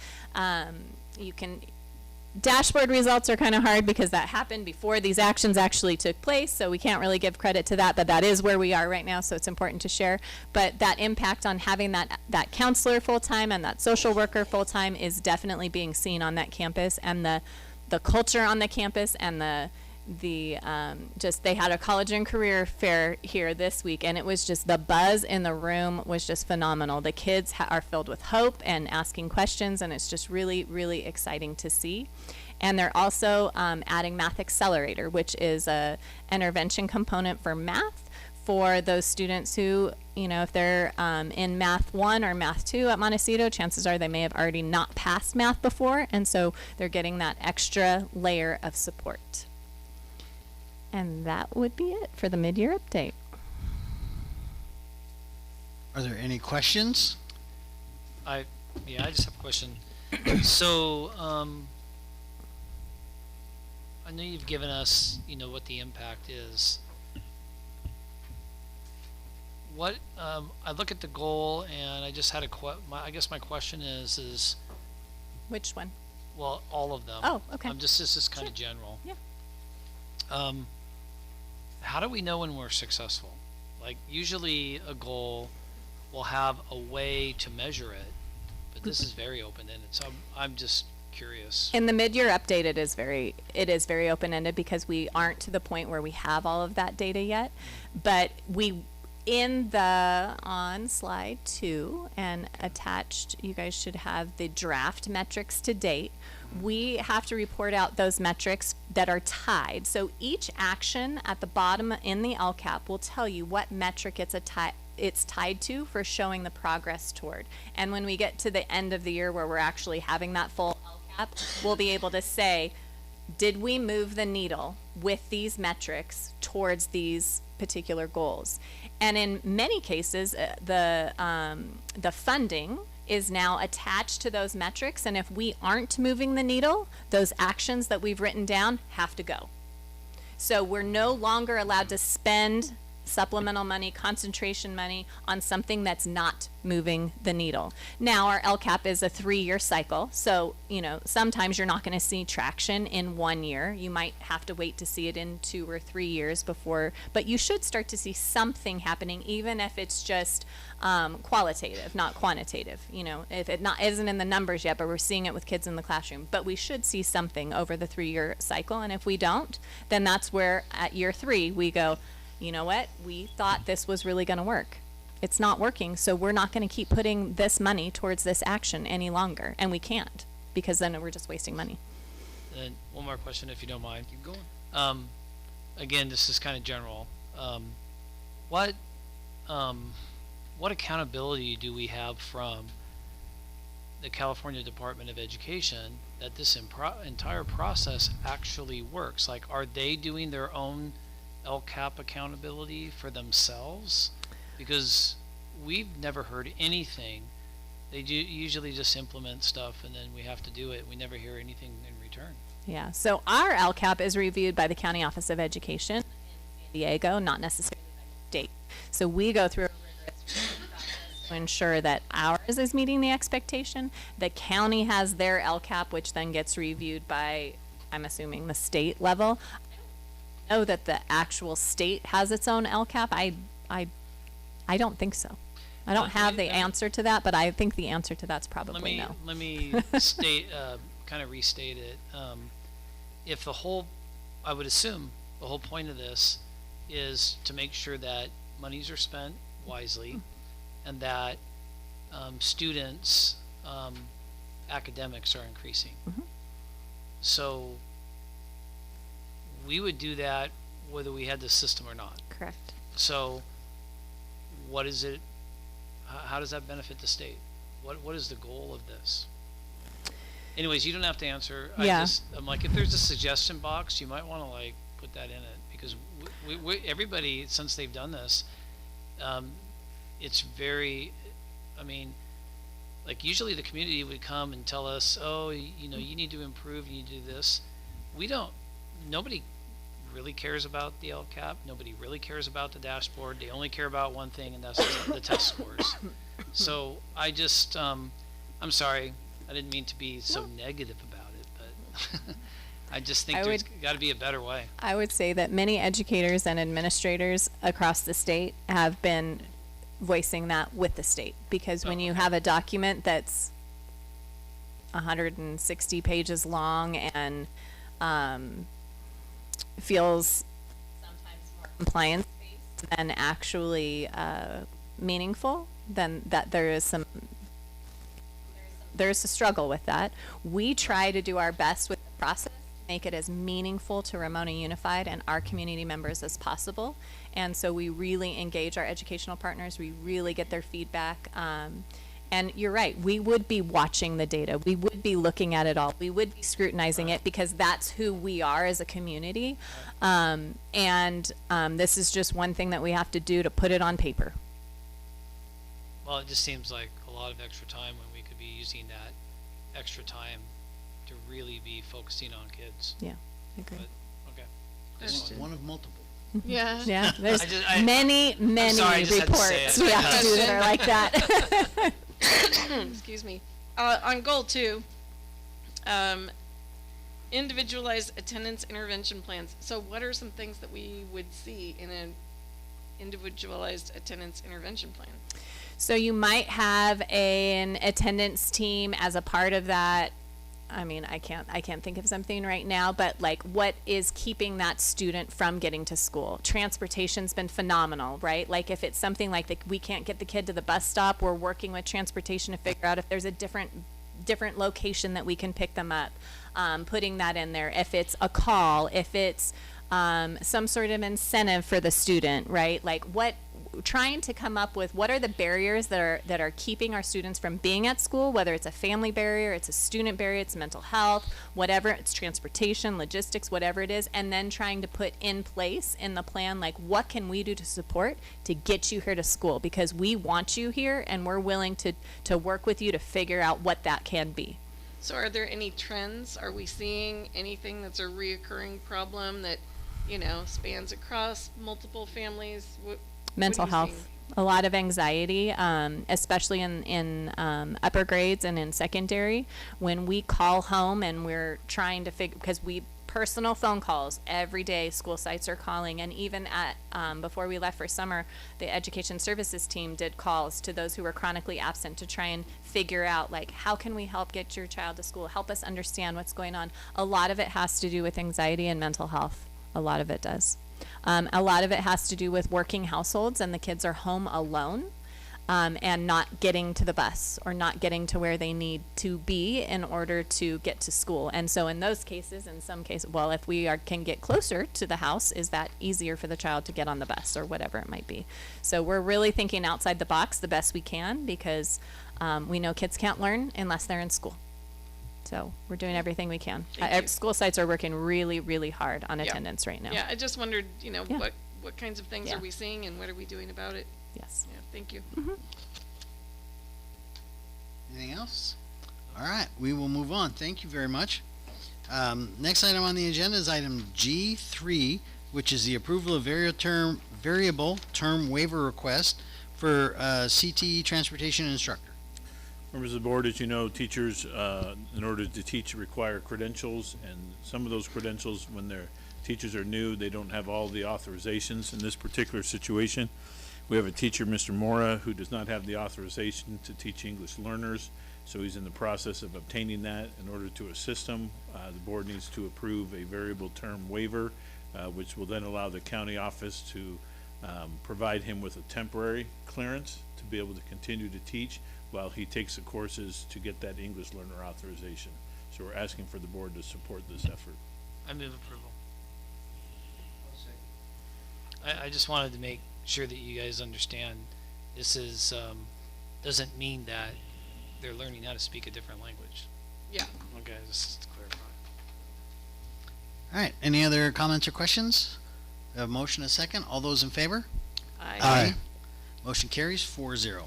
Speaker 19: Dashboard results are kind of hard because that happened before these actions actually took place, so we can't really give credit to that, but that is where we are right now, so it's important to share. But that impact on having that counselor full-time and that social worker full-time is definitely being seen on that campus, and the culture on the campus, and they had a college and career fair here this week, and it was just, the buzz in the room was just phenomenal. The kids are filled with hope and asking questions, and it's just really, really exciting to see. And they're also adding Math Accelerator, which is a intervention component for math for those students who, if they're in Math 1 or Math 2 at Montecito, chances are they may have already not passed math before, and so they're getting that extra layer of support. And that would be it for the mid-year update.
Speaker 1: Are there any questions?
Speaker 3: I just have a question. So, I know you've given us, what the impact is. I look at the goal and I just had I guess my question is,
Speaker 19: Which one?
Speaker 3: well, all of them.
Speaker 19: Oh, okay.
Speaker 3: This is kind of general.
Speaker 19: Yeah.
Speaker 3: How do we know when we're successful? Like, usually a goal will have a way to measure it, but this is very open-ended, so I'm just curious.
Speaker 19: In the mid-year update, it is very open-ended because we aren't to the point where we have all of that data yet. But on slide 2 and attached, you guys should have the draft metrics to date. We have to report out those metrics that are tied. So each action at the bottom in the LCAP will tell you what metric it's tied to for showing the progress toward. And when we get to the end of the year where we're actually having that full LCAP, we'll be able to say, did we move the needle with these metrics towards these particular goals? And in many cases, the funding is now attached to those metrics, and if we aren't moving the needle, those actions that we've written down have to go. So we're no longer allowed to spend supplemental money, concentration money on something that's not moving the needle. Now, our LCAP is a 3-year cycle, so sometimes you're not going to see traction in 1 year. You might have to wait to see it in 2 or 3 years before, but you should start to see something happening, even if it's just qualitative, not quantitative. If it isn't in the numbers yet, but we're seeing it with kids in the classroom. But we should see something over the 3-year cycle, and if we don't, then that's where at year 3 we go, you know what, we thought this was really going to work. It's not working, so we're not going to keep putting this money towards this action any longer, and we can't, because then we're just wasting money.
Speaker 3: And one more question, if you don't mind. Keep going. Again, this is kind of general. What accountability do we have from the California Department of Education that this entire process actually works? Like, are they doing their own LCAP accountability for themselves? Because we've never heard anything. They usually just implement stuff and then we have to do it. We never hear anything in return.
Speaker 19: Yeah, so our LCAP is reviewed by the County Office of Education in San Diego, not necessarily by the state. So we go through a rigorous process to ensure that ours is meeting the expectation. The county has their LCAP, which then gets reviewed by, I'm assuming, the state level. Know that the actual state has its own LCAP. I don't think so. I don't have the answer to that, but I think the answer to that's probably no.
Speaker 3: Let me kind of restate it. If I would assume the whole point of this is to make sure that monies are spent wisely and that students' academics are increasing. So we would do that whether we had the system or not.
Speaker 19: Correct. So
Speaker 3: what is it? How does that benefit the state? What is the goal of this? Anyways, you don't have to answer.
Speaker 19: Yeah.
Speaker 3: I'm like, if there's a suggestion box, you might want to like put that in it, because everybody, since they've done this, it's very, like usually the community would come and tell us, oh, you need to improve, you need to do this. Nobody really cares about the LCAP. Nobody really cares about the dashboard. They only care about one thing, and that's the test scores. So I just, I'm sorry, I didn't mean to be so negative about it, but I just think there's got to be a better way.
Speaker 19: I would say that many educators and administrators across the state have been voicing that with the state, because when you have a document that's 160 pages long and feels sometimes more compliance-based than actually meaningful, then that there's a struggle with that. We try to do our best with the process to make it as meaningful to Ramona Unified and our community members as possible. And so we really engage our educational partners. We really get their feedback. And you're right, we would be watching the data. We would be looking at it all. We would be scrutinizing it, because that's who we are as a community. This is just one thing that we have to do to put it on paper.
Speaker 3: Well, it just seems like a lot of extra time when we could be using that extra time to really be focusing on kids.
Speaker 19: Yeah, I agree.
Speaker 3: But, okay.
Speaker 1: One of multiple.
Speaker 4: Yeah.
Speaker 19: Yeah, there's
Speaker 3: I'm
Speaker 19: many
Speaker 3: sorry, I just had to say
Speaker 19: reports
Speaker 3: it.
Speaker 19: we have to do that are like that.
Speaker 4: Excuse me. On goal 2, individualized attendance intervention plans. So what are some things that we would see in an individualized attendance intervention plan?
Speaker 19: So you might have an attendance team as a part of that. I mean, I can't think of something right now, but like what is keeping that student from getting to school? Transportation's been phenomenal, right? Like if it's something like we can't get the kid to the bus stop, we're working with transportation to figure out if there's a different location that we can pick them up, putting that in there. If it's a call, if it's some sort of incentive for the student, right? Like trying to come up with what are the barriers that are keeping our students from being at school, whether it's a family barrier, it's a student barrier, it's mental health, whatever, it's transportation, logistics, whatever it is, and then trying to put in place in the plan, like what can we do to support to get you here to school, because we want you here and we're willing to work with you to figure out what that can be.
Speaker 4: So are there any trends? Are we seeing anything that's a reoccurring problem that, spans across multiple families?
Speaker 19: Mental health, a lot of anxiety, especially in upper grades and in secondary. When we call home and we're trying to figure, because personal phone calls every day, school sites are calling, and even before we left for summer, the education services team did calls to those who were chronically absent to try and figure out, like, how can we help get your child to school, help us understand what's going on. A lot of it has to do with anxiety and mental health. A lot of it does. A lot of it has to do with working households and the kids are home alone and not getting to the bus or not getting to where they need to be in order to get to school. And so in those cases, in some cases, well, if we can get closer to the house, is that easier for the child to get on the bus or whatever it might be? So we're really thinking outside the box the best we can, because we know kids can't learn unless they're in school. So we're doing everything we can. School sites are working really, really hard on attendance right now.
Speaker 4: Yeah, I just wondered, what kinds of things are we seeing and what are we doing about it?
Speaker 19: Yes.
Speaker 4: Yeah, thank you.
Speaker 1: Anything else? All right, we will move on. Thank you very much. Next item on the agenda is item G3, which is the approval of variable term waiver request for CTE transportation instructor.
Speaker 20: Members of the board, as you know, teachers, in order to teach, require credentials, and some of those credentials, when their teachers are new, they don't have all the authorizations. In this particular situation, we have a teacher, Mr. Mora, who does not have the authorization to teach English learners, so he's in the process of obtaining that. In order to assist him, the board needs to approve a variable term waiver, which will then allow the county office to provide him with a temporary clearance to be able to continue to teach while he takes the courses to get that English learner authorization. So we're asking for the board to support this effort.
Speaker 3: I move approval. I just wanted to make sure that you guys understand this is doesn't mean that they're learning how to speak a different language.
Speaker 4: Yeah.
Speaker 3: Okay, just to clarify.
Speaker 1: All right, any other comments or questions? We have a motion, a second. All those in favor?
Speaker 4: Aye.
Speaker 1: Aye. Motion carries 4-0.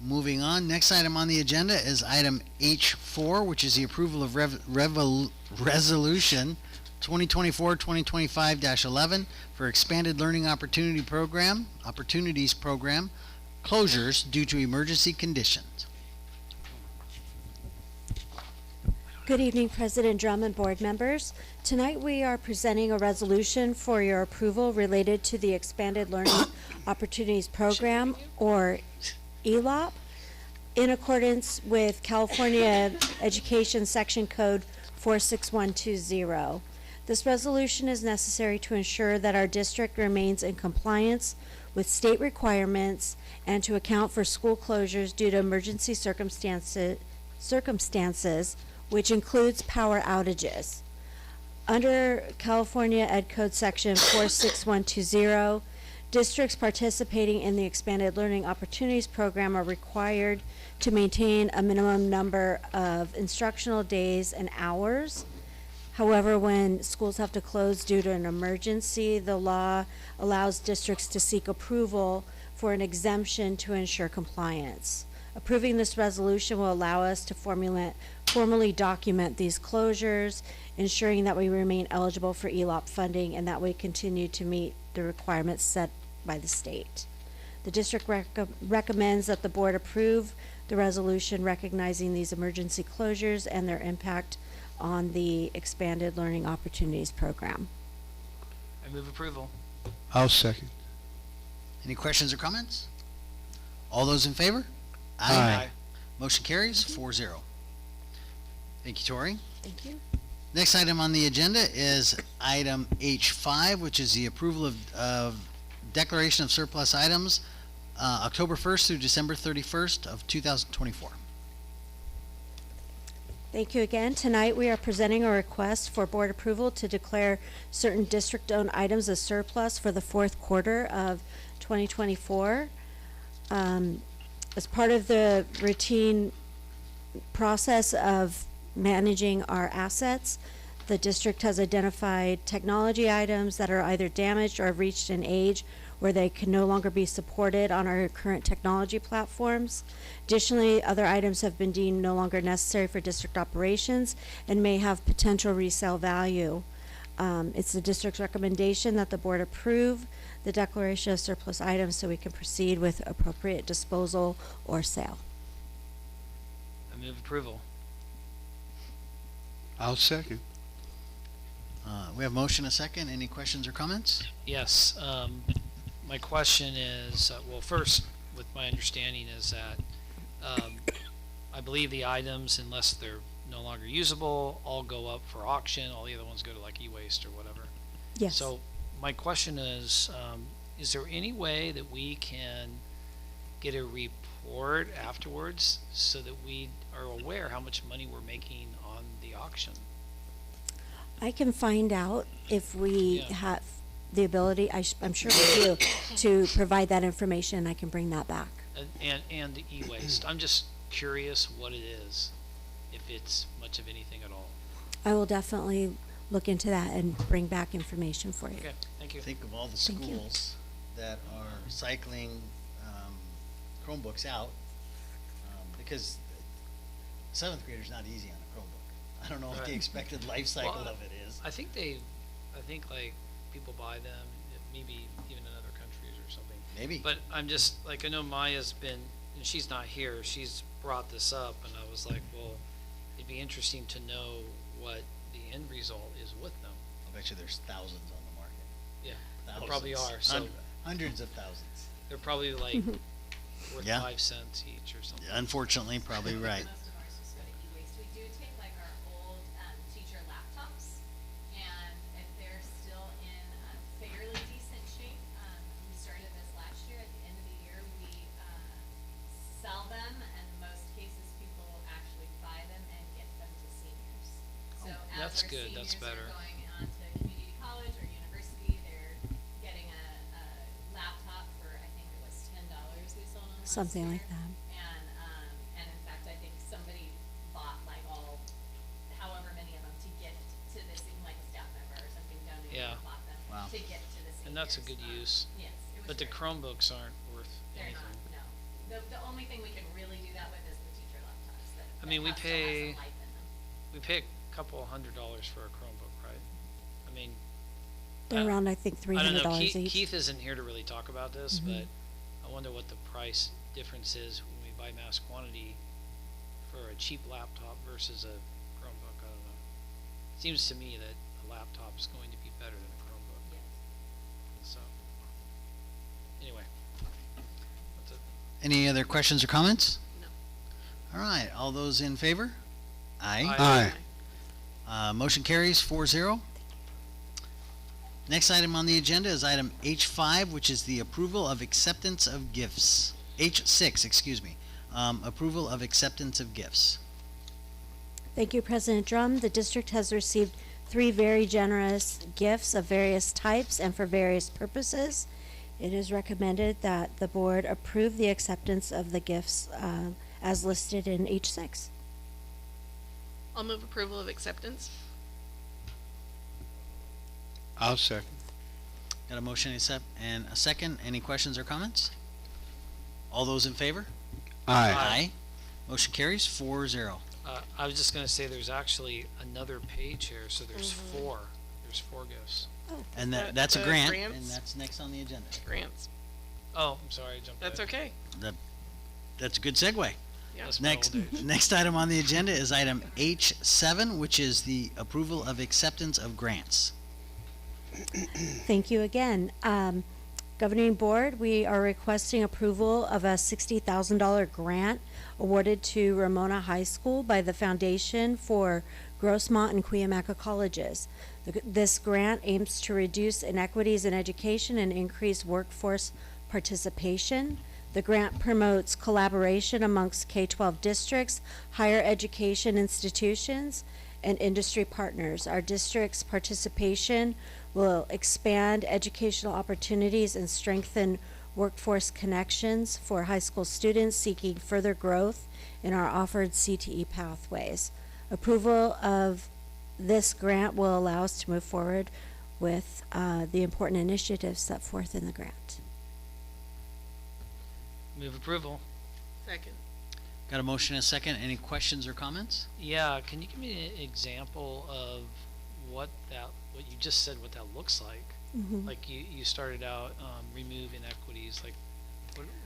Speaker 1: Moving on, next item on the agenda is item H4, which is the approval of resolution 2024-2025-11 for expanded learning opportunities program closures due to emergency conditions.
Speaker 21: Good evening, President Drum and board members. Tonight we are presenting a resolution for your approval related to the Expanded Learning Opportunities Program, or ELOP, in accordance with California Education Section Code 46120. This resolution is necessary to ensure that our district remains in compliance with state requirements and to account for school closures due to emergency circumstances, which includes power outages. Under California Ed Code Section 46120, districts participating in the Expanded Learning Opportunities Program are required to maintain a minimum number of instructional days and hours. However, when schools have to close due to an emergency, the law allows districts to seek approval for an exemption to ensure compliance. Approving this resolution will allow us to formulate formally document these closures, ensuring that we remain eligible for ELOP funding and that we continue to meet the requirements set by the state. The district recommends that the board approve the resolution recognizing these emergency closures and their impact on the Expanded Learning Opportunities Program.
Speaker 3: I move approval.
Speaker 5: I'll second.
Speaker 1: Any questions or comments? All those in favor?
Speaker 5: Aye.
Speaker 1: Motion carries 4-0. Thank you, Tori.
Speaker 21: Thank you.
Speaker 1: Next item on the agenda is item H5, which is the approval of declaration of surplus items, October 1st through December 31st of 2024.
Speaker 21: Thank you again. Tonight we are presenting a request for board approval to declare certain district-owned items as surplus for the fourth quarter of 2024. As part of the routine process of managing our assets, the district has identified technology items that are either damaged or have reached an age where they can no longer be supported on our current technology platforms. Additionally, other items have been deemed no longer necessary for district operations and may have potential resale value. It's the district's recommendation that the board approve the declaration of surplus items so we can proceed with appropriate disposal or sale.
Speaker 3: I move approval.
Speaker 5: I'll second.
Speaker 1: We have motion a second. Any questions or comments?
Speaker 3: Yes. My question is, well, first, with my understanding is that I believe the items, unless they're no longer usable, all go up for auction. All the other ones go to like e-waste or whatever.
Speaker 21: Yes.
Speaker 3: So my question is there any way that we can get a report afterwards so that we are aware how much money we're making on the auction?
Speaker 21: I can find out if we have the ability, I'm sure we do, to provide that information. I can bring that back.
Speaker 3: And the e-waste. I'm just curious what it is, if it's much of anything at all.
Speaker 21: I will definitely look into that and bring back information for you.
Speaker 3: Okay, thank you.
Speaker 1: Think of all the
Speaker 21: Thank you.
Speaker 1: schools that are cycling Chromebooks out because seventh grader's not easy on a Chromebook. I don't know what the
Speaker 3: Right.
Speaker 1: expected life cycle
Speaker 3: Well,
Speaker 1: of it is.
Speaker 3: I think like people buy them, maybe even in other countries or something.
Speaker 1: Maybe.
Speaker 3: But I'm just, like, I know Maya's been, and she's not here, she's brought this up, and I was like, well, it'd be interesting to know what the end result is with them.
Speaker 1: I bet you there's thousands on the market.
Speaker 3: Yeah, there
Speaker 1: Thousands.
Speaker 3: probably are, so
Speaker 1: Hundreds of thousands.
Speaker 3: they're probably like worth
Speaker 1: Yeah.
Speaker 3: 5 cents each or something.
Speaker 1: Unfortunately, probably right.
Speaker 2: Most of ours just go to e-waste. We do take like our old teacher laptops, and if they're still in a fairly decent shape, we started this last year. At the end of the year, we sell them, and in most cases, people actually buy them and get them to seniors. So as
Speaker 3: That's
Speaker 2: our
Speaker 3: good, that's
Speaker 2: seniors
Speaker 3: better.
Speaker 2: are going on to community college or university, they're getting a laptop for, I think it was $10 we sold them last
Speaker 21: Something
Speaker 2: year.
Speaker 21: like that.
Speaker 2: And in fact, I think somebody bought like however many of them to get to this, even like a staff member or something donated
Speaker 3: Yeah.
Speaker 2: and bought them
Speaker 1: Wow.
Speaker 2: to get to the seniors.
Speaker 3: And that's a good use.
Speaker 2: Yes, it was
Speaker 3: But the
Speaker 2: great.
Speaker 3: Chromebooks aren't worth
Speaker 2: They're
Speaker 3: anything.
Speaker 2: not, no. The only thing we can really do that with is the teacher laptops that.
Speaker 3: I mean, we
Speaker 2: that still have
Speaker 3: pay,
Speaker 2: some life in them.
Speaker 3: we pay a couple $100 for a Chromebook, right? I mean,
Speaker 21: They're around, I think,
Speaker 3: I don't know,
Speaker 21: $300 each.
Speaker 3: Keith isn't here to really talk about this,
Speaker 21: Mhm.
Speaker 3: but I wonder what the price difference is when we buy mass quantity for a cheap laptop versus a Chromebook. I don't know. Seems to me that a laptop is going to be better than a Chromebook. So, anyway. That's it.
Speaker 1: Any other questions or comments? No. All right, all those in favor? Aye.
Speaker 5: Aye.
Speaker 1: Motion carries 4-0. Next item on the agenda is item H5, which is the approval of acceptance of gifts. H6, excuse me. Approval of acceptance of gifts.
Speaker 21: Thank you, President Drum. The district has received 3 very generous gifts of various types and for various purposes. It is recommended that the board approve the acceptance of the gifts as listed in H6.
Speaker 4: I'll move approval of acceptance.
Speaker 5: I'll second.
Speaker 1: Got a motion and a second. Any questions or comments? All those in favor?
Speaker 5: Aye.
Speaker 1: Aye. Motion carries 4-0.
Speaker 3: I was just gonna say there's actually another page here, so there's four. There's four gifts.
Speaker 1: And
Speaker 4: that
Speaker 1: that's a
Speaker 4: the
Speaker 1: grant,
Speaker 4: grants?
Speaker 1: and that's next on the agenda.
Speaker 4: Grants.
Speaker 3: Oh, I'm sorry, I jumped
Speaker 4: That's
Speaker 3: ahead.
Speaker 4: okay.
Speaker 1: That's a good segue.
Speaker 4: Yeah.
Speaker 3: That's my
Speaker 1: Next,
Speaker 3: old age.
Speaker 1: next item on the agenda is item H7, which is the approval of acceptance of grants.
Speaker 21: Thank you again. Governing Board, we are requesting approval of a $60,000 grant awarded to Ramona High School by the Foundation for Grossmont and Cuyamaca Colleges. This grant aims to reduce inequities in education and increase workforce participation. The grant promotes collaboration amongst K-12 districts, higher education institutions, and industry partners. Our district's participation will expand educational opportunities and strengthen workforce connections for high school students seeking further growth in our offered CTE pathways. Approval of this grant will allow us to move forward with the important initiatives set forth in the grant.
Speaker 3: Move approval.
Speaker 4: Second.
Speaker 1: Got a motion and a second. Any questions or comments?
Speaker 3: Yeah, can you give me an example of what you just said, what that looks like?
Speaker 21: Mhm.
Speaker 3: Like you started out, remove inequities, like,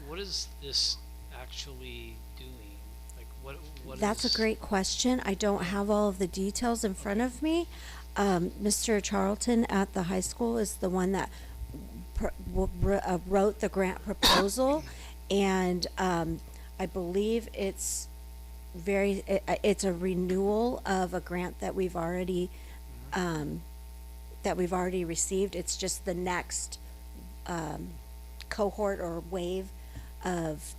Speaker 3: what is this actually doing? Like, what
Speaker 21: That's
Speaker 3: is-
Speaker 21: a great question. I don't have all of the details in front of me. Mr. Charlton at the high school is the one that wrote the grant proposal, and I believe it's it's a renewal of a grant that we've already received. It's just the next cohort or wave of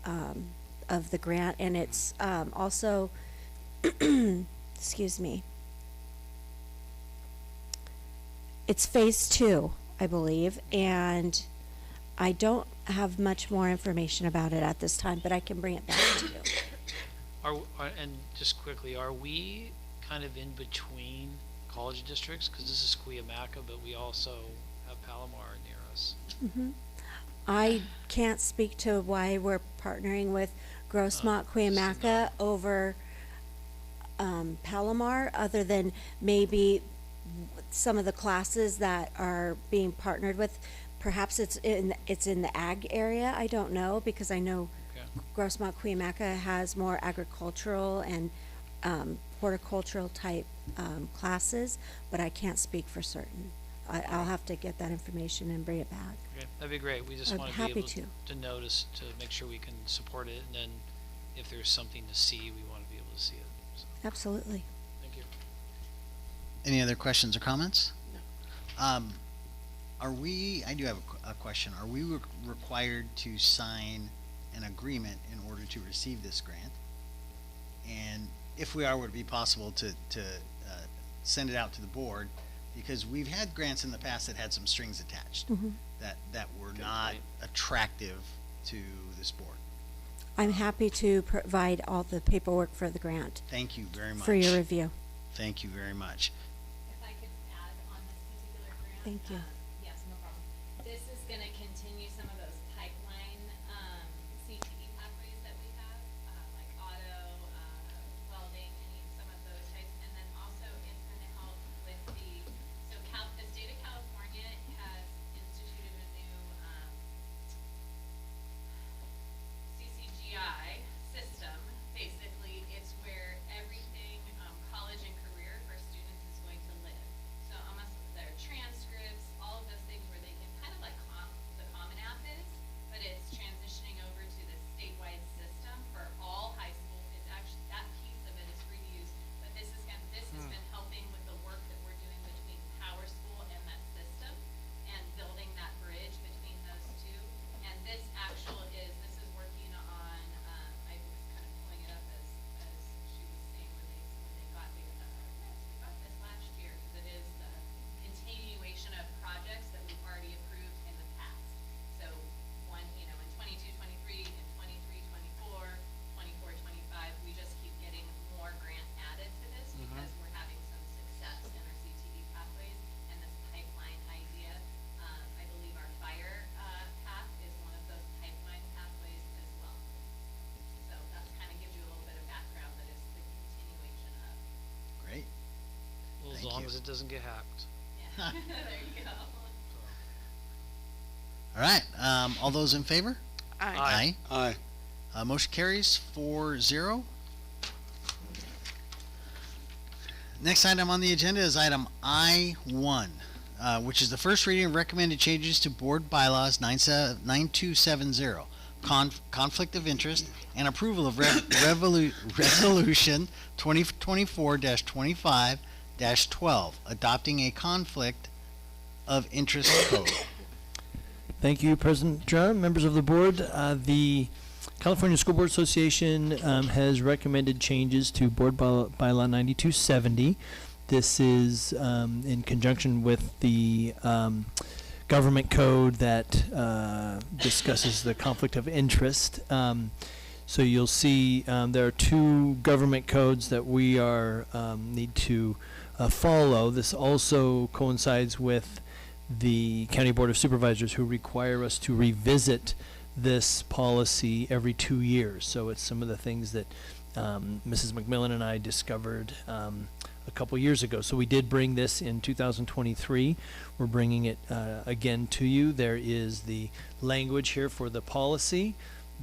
Speaker 21: the grant, and it's also excuse me, it's phase 2, I believe, and I don't have much more information about it at this time, but I can bring it back to you.
Speaker 3: And just quickly, are we kind of in between college districts? Because this is Cuyamaca, but we also have Palomar near us.
Speaker 21: Mhm. I can't speak to why we're partnering with Grossmont Cuyamaca over Palomar, other than maybe some of the classes that are being partnered with. Perhaps it's in the ag area. I don't know, because I know Grossmont Cuyamaca has more agricultural and horticultural type classes, but I can't speak for certain. I'll have to get that information and bring it back.
Speaker 3: Okay, that'd be great. We just
Speaker 21: I'm
Speaker 3: want to be
Speaker 21: happy
Speaker 3: able to notice, to make sure we can support it, and then if there's something to see, we want to be able to see it. So,
Speaker 21: Absolutely.
Speaker 3: thank you.
Speaker 1: Any other questions or comments? No. I do have a question. Are we required to sign an agreement in order to receive this grant? And if we are, would it be possible to send it out to the board? Because we've had grants in the past that had some strings attached
Speaker 21: Mhm.
Speaker 1: that were not attractive to this board.
Speaker 21: I'm happy to provide all the paperwork for the grant
Speaker 1: Thank you very much.
Speaker 21: for your review.
Speaker 1: Thank you very much.
Speaker 2: If I could add on this particular grant.
Speaker 21: Thank you.
Speaker 2: Yes, no problem. This is gonna continue some of those pipeline, CTE pathways that we have, like auto, welding, some of those types. And then also it's gonna help with the state of California has instituted a new, CCGI system. Basically, it's where everything, college and career for students is going to live. So almost their transcripts, all of those things where they can kind of like
Speaker 3: long
Speaker 1: you.
Speaker 3: as it doesn't get hacked.
Speaker 2: Yeah. There you go.
Speaker 1: All right. All those in favor?
Speaker 4: Aye.
Speaker 5: Aye.
Speaker 1: Motion carries 4-0. Next item on the agenda is item I-1, which is the first reading of recommended changes to Board Bylaws 9270, conflict of interest, and approval of Resolution 2024-25-12, adopting a conflict of interest code.
Speaker 6: Thank you, President Drum, members of the board. The California School Board Association has recommended changes to Board Bylaw 9270. This is in conjunction with the government code that discusses the conflict of interest. So you'll see there are two government codes that we are need to follow. This also coincides with the County Board of Supervisors, who require us to revisit this policy every 2 years. So it's some of the things that Mrs. McMillan and I discovered a couple years ago. So we did bring this in 2023. We're bringing it again to you. There is the language here for the policy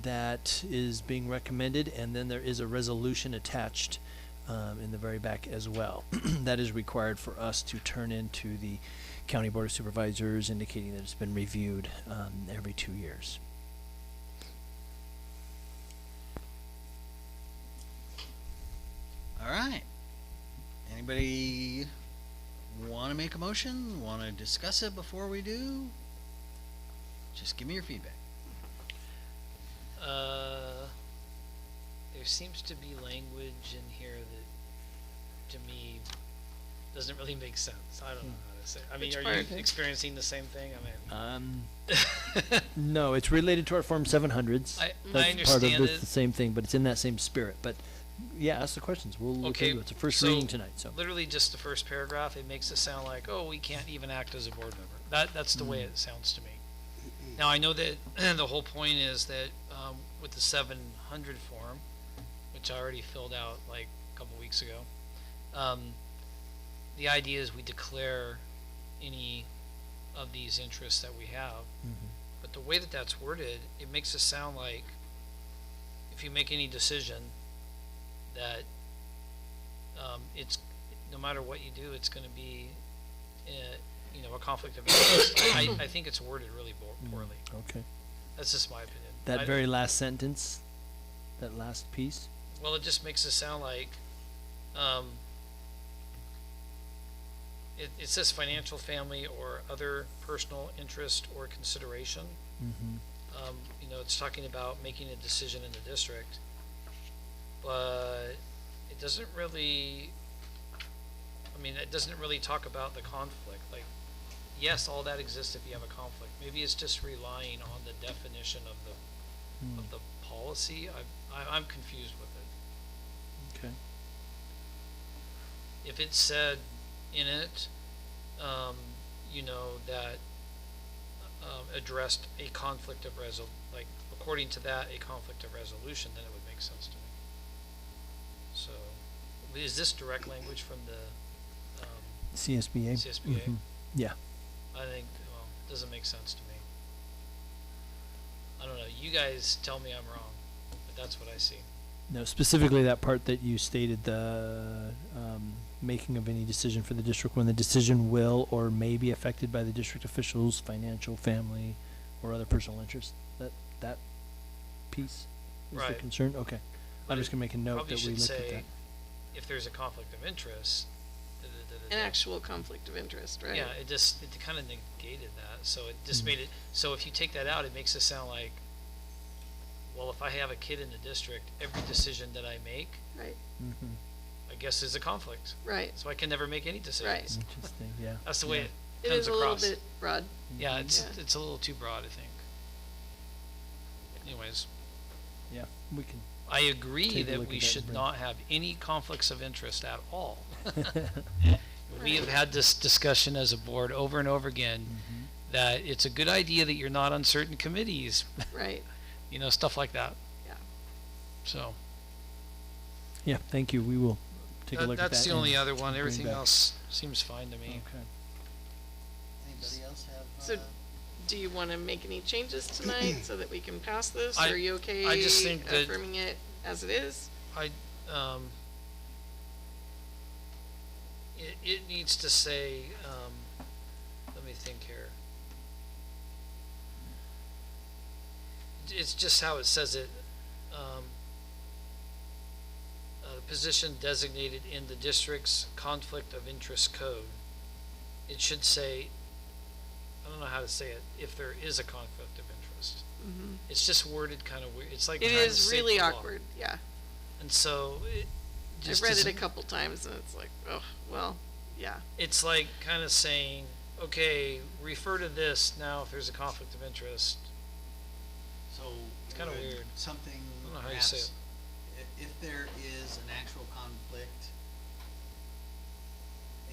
Speaker 6: that is being recommended, and then there is a resolution attached in the very back as well. That is required for us to turn into the County Board of Supervisors, indicating that it's been reviewed every 2 years.
Speaker 1: All right. Anybody want to make a motion? Want to discuss it before we do? Just give me your feedback.
Speaker 3: There seems to be language in here that, to me, doesn't really make sense. I don't know how to say it. I mean,
Speaker 4: Which
Speaker 3: are
Speaker 4: part?
Speaker 3: you experiencing the same thing? I mean,
Speaker 6: No, it's related to our Form 700s.
Speaker 3: I
Speaker 6: That's
Speaker 3: understand
Speaker 6: part of
Speaker 3: it.
Speaker 6: the same thing, but it's in that same spirit. But yeah, ask the questions. We'll look
Speaker 3: okay,
Speaker 6: into it. It's a first
Speaker 3: so
Speaker 6: reading tonight, so.
Speaker 3: literally just the first paragraph, it makes it sound like, oh, we can't even act as a board member. That's the way it sounds to me. Now, I know that the whole point is that with the 700 form, which I already filled out like a couple weeks ago, the idea is we declare any of these interests that we have. But the way that that's worded, it makes it sound like if you make any decision that it's, no matter what you do, it's going to be a conflict of interest. I think it's worded really poorly.
Speaker 6: Okay.
Speaker 3: That's just my opinion.
Speaker 6: That very last sentence, that last piece.
Speaker 3: Well, it just makes it sound like it says financial, family, or other personal interest or consideration. It's talking about making a decision in the district, but it doesn't really, it doesn't really talk about the conflict. Like, yes, all that exists if you have a conflict. Maybe it's just relying on the definition of the policy. I'm confused with it.
Speaker 6: Okay.
Speaker 3: If it said in it, that addressed a conflict of like according to that, a conflict of resolution, then it would make sense to me. So, is this direct language from the
Speaker 6: CSBA.
Speaker 3: CSBA?
Speaker 6: Yeah.
Speaker 3: I think, well, it doesn't make sense to me. I don't know. You guys tell me I'm wrong, but that's what I see.
Speaker 6: No, specifically that part that you stated, the making of any decision for the district when the decision will or may be affected by the district officials, financial, family, or other personal interests. That piece is the
Speaker 3: Right.
Speaker 6: concern? Okay. I'm just gonna make a note
Speaker 3: Probably
Speaker 6: that we
Speaker 3: should
Speaker 6: looked at
Speaker 3: say,
Speaker 6: that.
Speaker 3: if there's a conflict of interest,
Speaker 4: An actual conflict of interest, right?
Speaker 3: yeah, it kind of negated that. So it just
Speaker 6: Mhm.
Speaker 3: made it, so if you take that out, it makes it sound like, well, if I have a kid in the district, every decision that I make,
Speaker 4: Right.
Speaker 3: I guess is a conflict.
Speaker 4: Right.
Speaker 3: So I can never make any decisions.
Speaker 6: Interesting, yeah.
Speaker 3: That's the way
Speaker 6: Yeah.
Speaker 3: it
Speaker 4: It
Speaker 3: comes
Speaker 4: is a
Speaker 3: across.
Speaker 4: little bit broad.
Speaker 3: Yeah, it's
Speaker 4: Yeah.
Speaker 3: it's a little too broad, I think. Anyways,
Speaker 6: Yeah, we can.
Speaker 3: I agree
Speaker 6: take a
Speaker 3: that
Speaker 6: look
Speaker 3: we
Speaker 6: at that
Speaker 3: should
Speaker 6: and
Speaker 3: not have any conflicts of interest at all. We have had this discussion as a board over and over again, that it's a good idea that you're not on certain committees.
Speaker 4: Right.
Speaker 3: Stuff like that.
Speaker 4: Yeah.
Speaker 3: So,
Speaker 6: Yeah, thank you. We will take a look at that.
Speaker 3: That's the only
Speaker 6: and
Speaker 3: other one.
Speaker 6: bring
Speaker 3: Everything
Speaker 6: back.
Speaker 3: else seems fine to me.
Speaker 6: Okay.
Speaker 1: Anybody else have?
Speaker 4: So, do you want to make any changes tonight so that we can pass this?
Speaker 3: I-
Speaker 4: Or are you okay
Speaker 3: I just think that-
Speaker 4: affirming it as it is?
Speaker 3: It needs to say, let me think here. It's just how it says it. Position designated in the district's conflict of interest code. It should say, I don't know how to say it, if there is a conflict of interest.
Speaker 4: Mhm.
Speaker 3: It's just worded kind of weird. It's like
Speaker 4: It
Speaker 3: trying to
Speaker 4: is
Speaker 3: save
Speaker 4: really
Speaker 3: the law.
Speaker 4: awkward, yeah.
Speaker 3: And so it
Speaker 4: I've
Speaker 3: just
Speaker 4: read it a
Speaker 3: doesn't-
Speaker 4: couple times and it's like, oh, well, yeah.
Speaker 3: It's like kind of saying, okay, refer to this now if there's a conflict of interest.
Speaker 1: So
Speaker 3: It's kind of
Speaker 1: would
Speaker 3: weird.
Speaker 1: Something
Speaker 3: I don't know how you say
Speaker 1: perhaps,
Speaker 3: it.
Speaker 1: if there is an actual conflict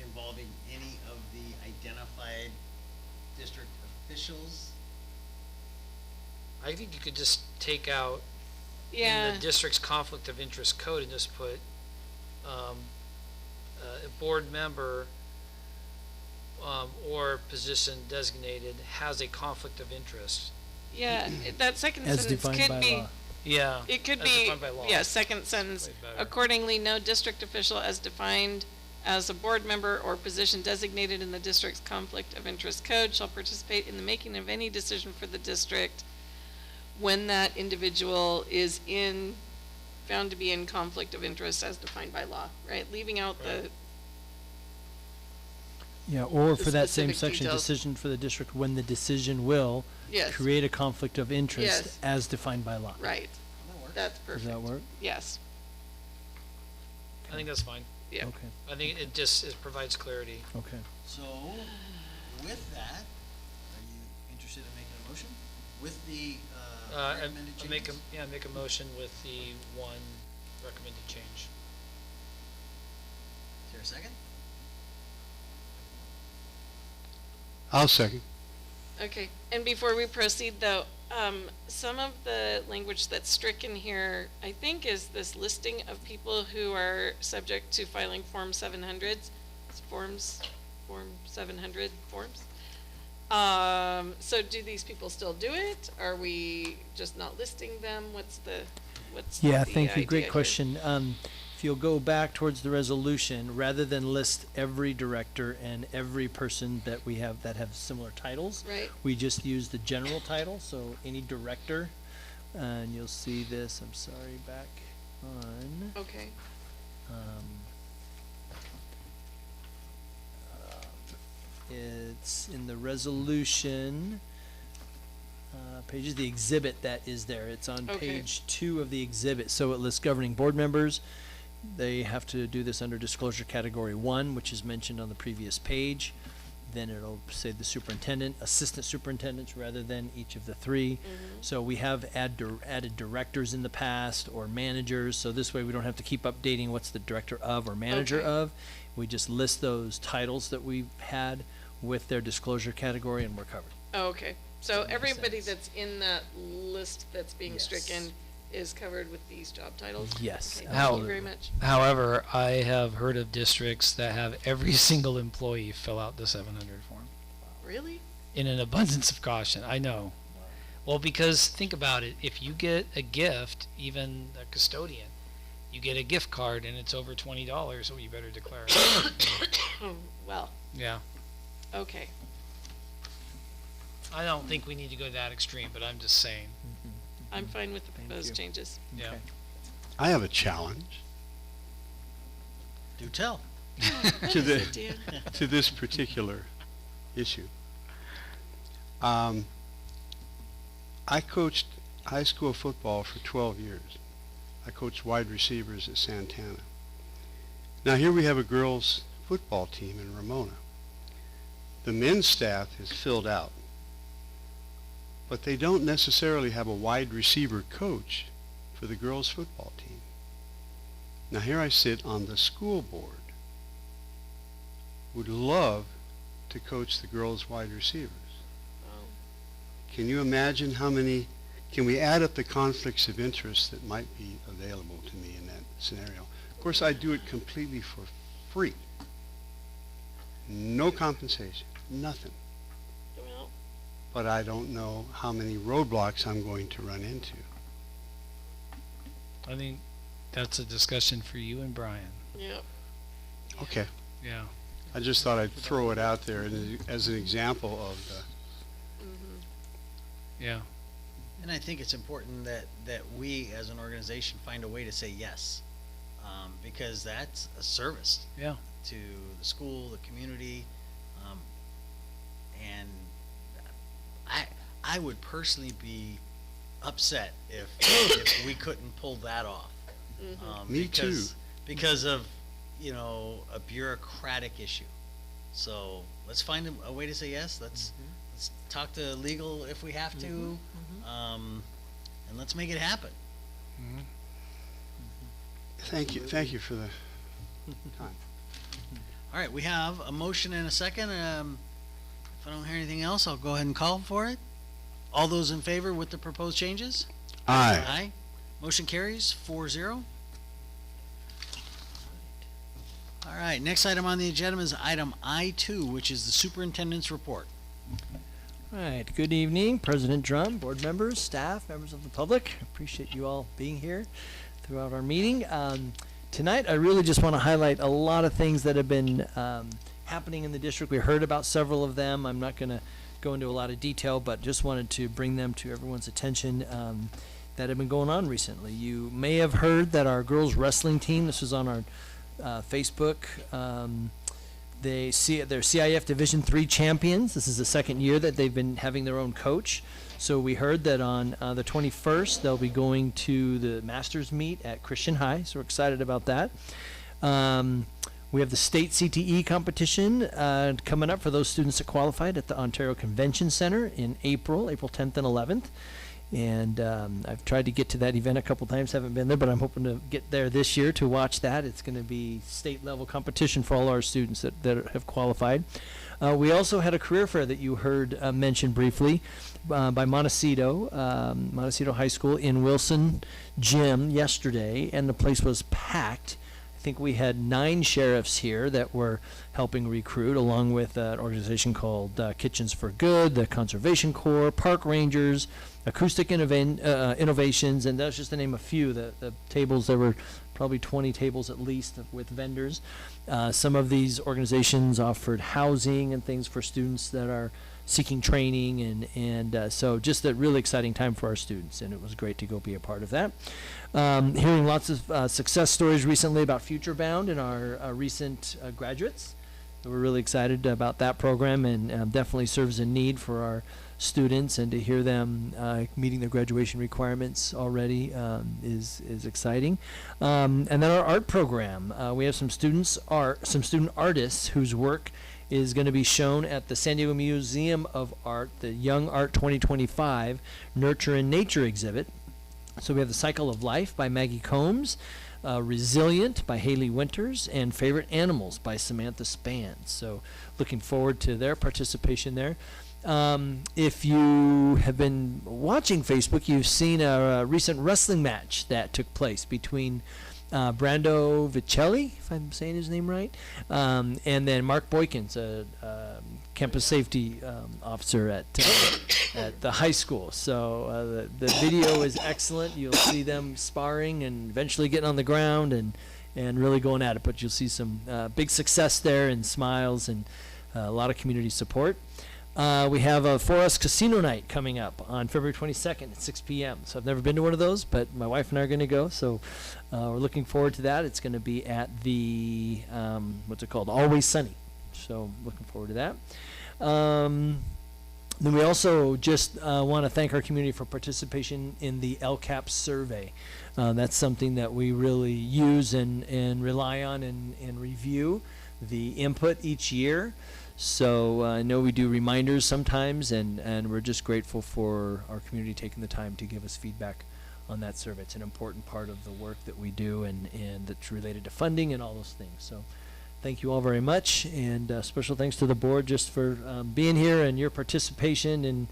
Speaker 1: involving any of the identified district officials.
Speaker 3: I think you could just take out in
Speaker 4: Yeah.
Speaker 3: the district's conflict of interest code and just put a board member or position designated has a conflict of interest.
Speaker 4: Yeah, that second
Speaker 6: As
Speaker 4: sentence
Speaker 6: defined
Speaker 4: could
Speaker 6: by
Speaker 4: be.
Speaker 6: law.
Speaker 3: Yeah.
Speaker 4: It could
Speaker 3: as
Speaker 4: be,
Speaker 3: defined by law.
Speaker 4: yeah, second sentence.
Speaker 3: Way better.
Speaker 4: Accordingly, no district official as defined as a board member or position designated in the district's conflict of interest code shall participate in the making of any decision for the district when that individual is found to be in conflict of interest as defined by law, right? Leaving out the,
Speaker 6: Yeah, or
Speaker 4: the
Speaker 6: for that same
Speaker 4: specific
Speaker 6: section,
Speaker 4: details.
Speaker 6: decision for the district when the decision will
Speaker 4: Yes.
Speaker 6: create a conflict of interest
Speaker 4: Yes.
Speaker 6: as defined by law.
Speaker 4: right. That's perfect.
Speaker 6: Does that work?
Speaker 4: Yes,
Speaker 3: I think that's fine.
Speaker 4: yeah.
Speaker 6: Okay,
Speaker 3: I think it provides clarity.
Speaker 6: okay.
Speaker 1: So, with that, are you interested in making a motion with the
Speaker 3: And
Speaker 1: recommended
Speaker 3: make
Speaker 1: changes?
Speaker 3: make a motion with the one recommended change.
Speaker 1: Is there a second?
Speaker 7: I'll second.
Speaker 4: Okay, and before we proceed though, some of the language that's stricken here, I think, is this listing of people who are subject to filing Form 700s, Form 700 forms. So do these people still do it? Are we just not listing them? What's
Speaker 6: Yeah,
Speaker 4: the
Speaker 6: thank you.
Speaker 4: idea
Speaker 6: Great
Speaker 4: here?
Speaker 6: question. If you'll go back towards the resolution, rather than list every director and every person that we have that have similar titles,
Speaker 4: Right.
Speaker 6: we just use the general title. So any director, and you'll see this. I'm sorry, back on.
Speaker 4: Okay,
Speaker 6: It's in the resolution pages, the exhibit that is there. It's on
Speaker 4: Okay.
Speaker 6: page 2 of the exhibit. So it lists governing board members. They have to do this under disclosure category 1, which is mentioned on the previous page. Then it'll say the superintendent, assistant superintendents, rather than each of the 3. So we have added directors in the past or managers. So this way we don't have to keep updating what's the director of or manager
Speaker 4: Okay.
Speaker 6: of. We just list those titles that we've had with their disclosure category and we're covered.
Speaker 4: oh, okay. So
Speaker 6: That makes
Speaker 4: everybody
Speaker 6: sense.
Speaker 4: that's in that list that's being
Speaker 6: Yes.
Speaker 4: stricken is covered with these job titles?
Speaker 6: Yes,
Speaker 4: Okay, thank you very
Speaker 6: absolutely.
Speaker 4: much.
Speaker 3: However, I have heard of districts that have every single employee fill out the 700 form.
Speaker 4: Really?
Speaker 3: In an abundance of caution, I know. Well, because think about it, if you get a gift, even a custodian, you get a gift card and it's over $20, so you better declare it.
Speaker 4: Well,
Speaker 3: Yeah.
Speaker 4: okay.
Speaker 3: I don't think we need to go that extreme, but I'm just saying.
Speaker 4: I'm fine with the
Speaker 6: Thank
Speaker 4: proposed
Speaker 6: you.
Speaker 4: changes.
Speaker 3: Yeah.
Speaker 6: Okay.
Speaker 7: I have a challenge
Speaker 1: Do tell.
Speaker 7: to the
Speaker 4: idea.
Speaker 7: to this particular issue. I coached high school football for 12 years. I coached wide receivers at Santana. Now here we have a girls football team in Ramona. The men's staff is filled out, but they don't necessarily have a wide receiver coach for the girls football team. Now here I sit on the school board. Would love to coach the girls wide receivers.
Speaker 4: Oh,
Speaker 7: Can you imagine can we add up the conflicts of interest that might be available to me in that scenario? Of course, I do it completely for free. No compensation, nothing.
Speaker 4: Well,
Speaker 7: But I don't know how many roadblocks I'm going to run into.
Speaker 3: I think that's a discussion for you and Brian.
Speaker 4: yep.
Speaker 7: Okay.
Speaker 3: Yeah.
Speaker 7: I just thought I'd throw it out there as an example of the,
Speaker 3: Yeah.
Speaker 1: And I think it's important that we as an organization find a way to say yes, because that's a service
Speaker 3: Yeah.
Speaker 1: to the school, the community, and I would personally be upset if we couldn't pull that off.
Speaker 7: Me too.
Speaker 1: Because of a bureaucratic issue. So let's find a way to say yes. Let's talk to legal if we have to, and let's make it happen.
Speaker 7: thank you for the time.
Speaker 1: All right, we have a motion and a second. If I don't hear anything else, I'll go ahead and call for it. All those in favor with the proposed changes?
Speaker 7: Aye.
Speaker 1: Aye. Motion carries 4-0. All right, next item on the agenda is item I2, which is the superintendent's report.
Speaker 6: All right, good evening, President Drum, board members, staff, members of the public. Appreciate you all being here throughout our meeting. Tonight, I really just want to highlight a lot of things that have been happening in the district. We heard about several of them. I'm not going to go into a lot of detail, but just wanted to bring them to everyone's attention that have been going on recently. You may have heard that our girls wrestling team, this was on our Facebook, they're CIF Division III champions. This is the second year that they've been having their own coach. So we heard that on the 21st, they'll be going to the Masters meet at Christian High. So we're excited about that. We have the state CTE competition coming up for those students that qualified at the Ontario Convention Center in April 10th and 11th. And I've tried to get to that event a couple times, haven't been there, but I'm hoping to get there this year to watch that. It's going to be state level competition for all our students that have qualified. We also had a career fair that you heard mentioned briefly by Montecito High School in Wilson Gym yesterday, and the place was packed. I think we had 9 sheriffs here that were helping recruit, along with an organization called Kitchens for Good, the Conservation Corps, Park Rangers, Acoustic Innovations, and that's just to name a few. The tables, there were probably 20 tables at least with vendors. Some of these organizations offered housing and things for students that are seeking training, and so just a really exciting time for our students, and it was great to go be a part of that. Hearing lots of success stories recently about Future Bound and our recent graduates. So we're really excited about that program, and definitely serves a need for our students, and to hear them meeting their graduation requirements already is exciting. And then our art program, we have some student artists whose work is going to be shown at the San Diego Museum of Art, the Young Art 2025 Nurture and Nature exhibit. So we have The Cycle of Life by Maggie Combs, Resilient by Haley Winters, and Favorite Animals by Samantha Spans. So looking forward to their participation there. If you have been watching Facebook, you've seen a recent wrestling match that took place between Brando Vicelli, if I'm saying his name right, and then Mark Boykins, a campus safety officer at the high school. So the video is excellent. You'll see them sparring and eventually getting on the ground and really going at it. But you'll see some big success there, and smiles, and a lot of community support. We have a For Us Casino Night coming up on February 22nd at 6 p.m. So I've never been to one of those, but my wife and I are going to go. So we're looking forward to that. It's going to be at the, what's it called? Always Sunny. So looking forward to that. Then we also just want to thank our community for participation in the LCAP survey. That's something that we really use and rely on and review the input each year. So I know we do reminders sometimes, and we're just grateful for our community taking the time to give us feedback on that survey. It's an important part of the work that we do, and that's related to funding and all those things. So thank you all very much, and special thanks to the board just for being here and your participation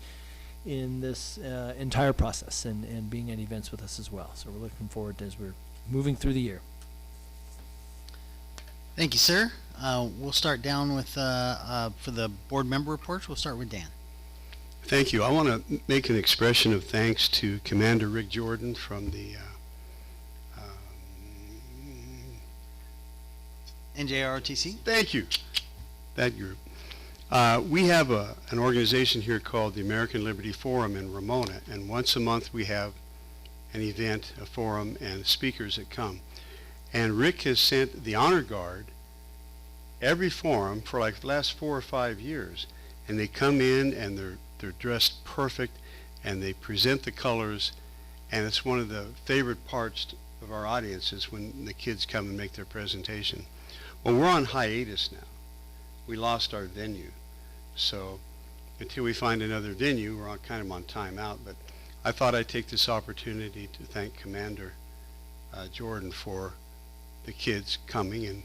Speaker 6: in this entire process, and being at events with us as well. So we're looking forward to as we're moving through the year.
Speaker 1: Thank you, sir. We'll start down with, for the board member reports, we'll start with Dan.
Speaker 7: Thank you. I want to make an expression of thanks to Commander Rick Jordan from the
Speaker 1: NJROTC.
Speaker 7: Thank you. That group. We have an organization here called the American Liberty Forum in Ramona, and once a month we have an event, a forum, and speakers that come. And Rick has sent the honor guard every forum for like the last 4 or 5 years, and they come in and they're dressed perfect, and they present the colors, and it's one of the favorite parts of our audiences when the kids come and make their presentation. Well, we're on hiatus now. We lost our venue, so until we find another venue, we're kind of on timeout. But I thought I'd take this opportunity to thank Commander Jordan for the kids coming, and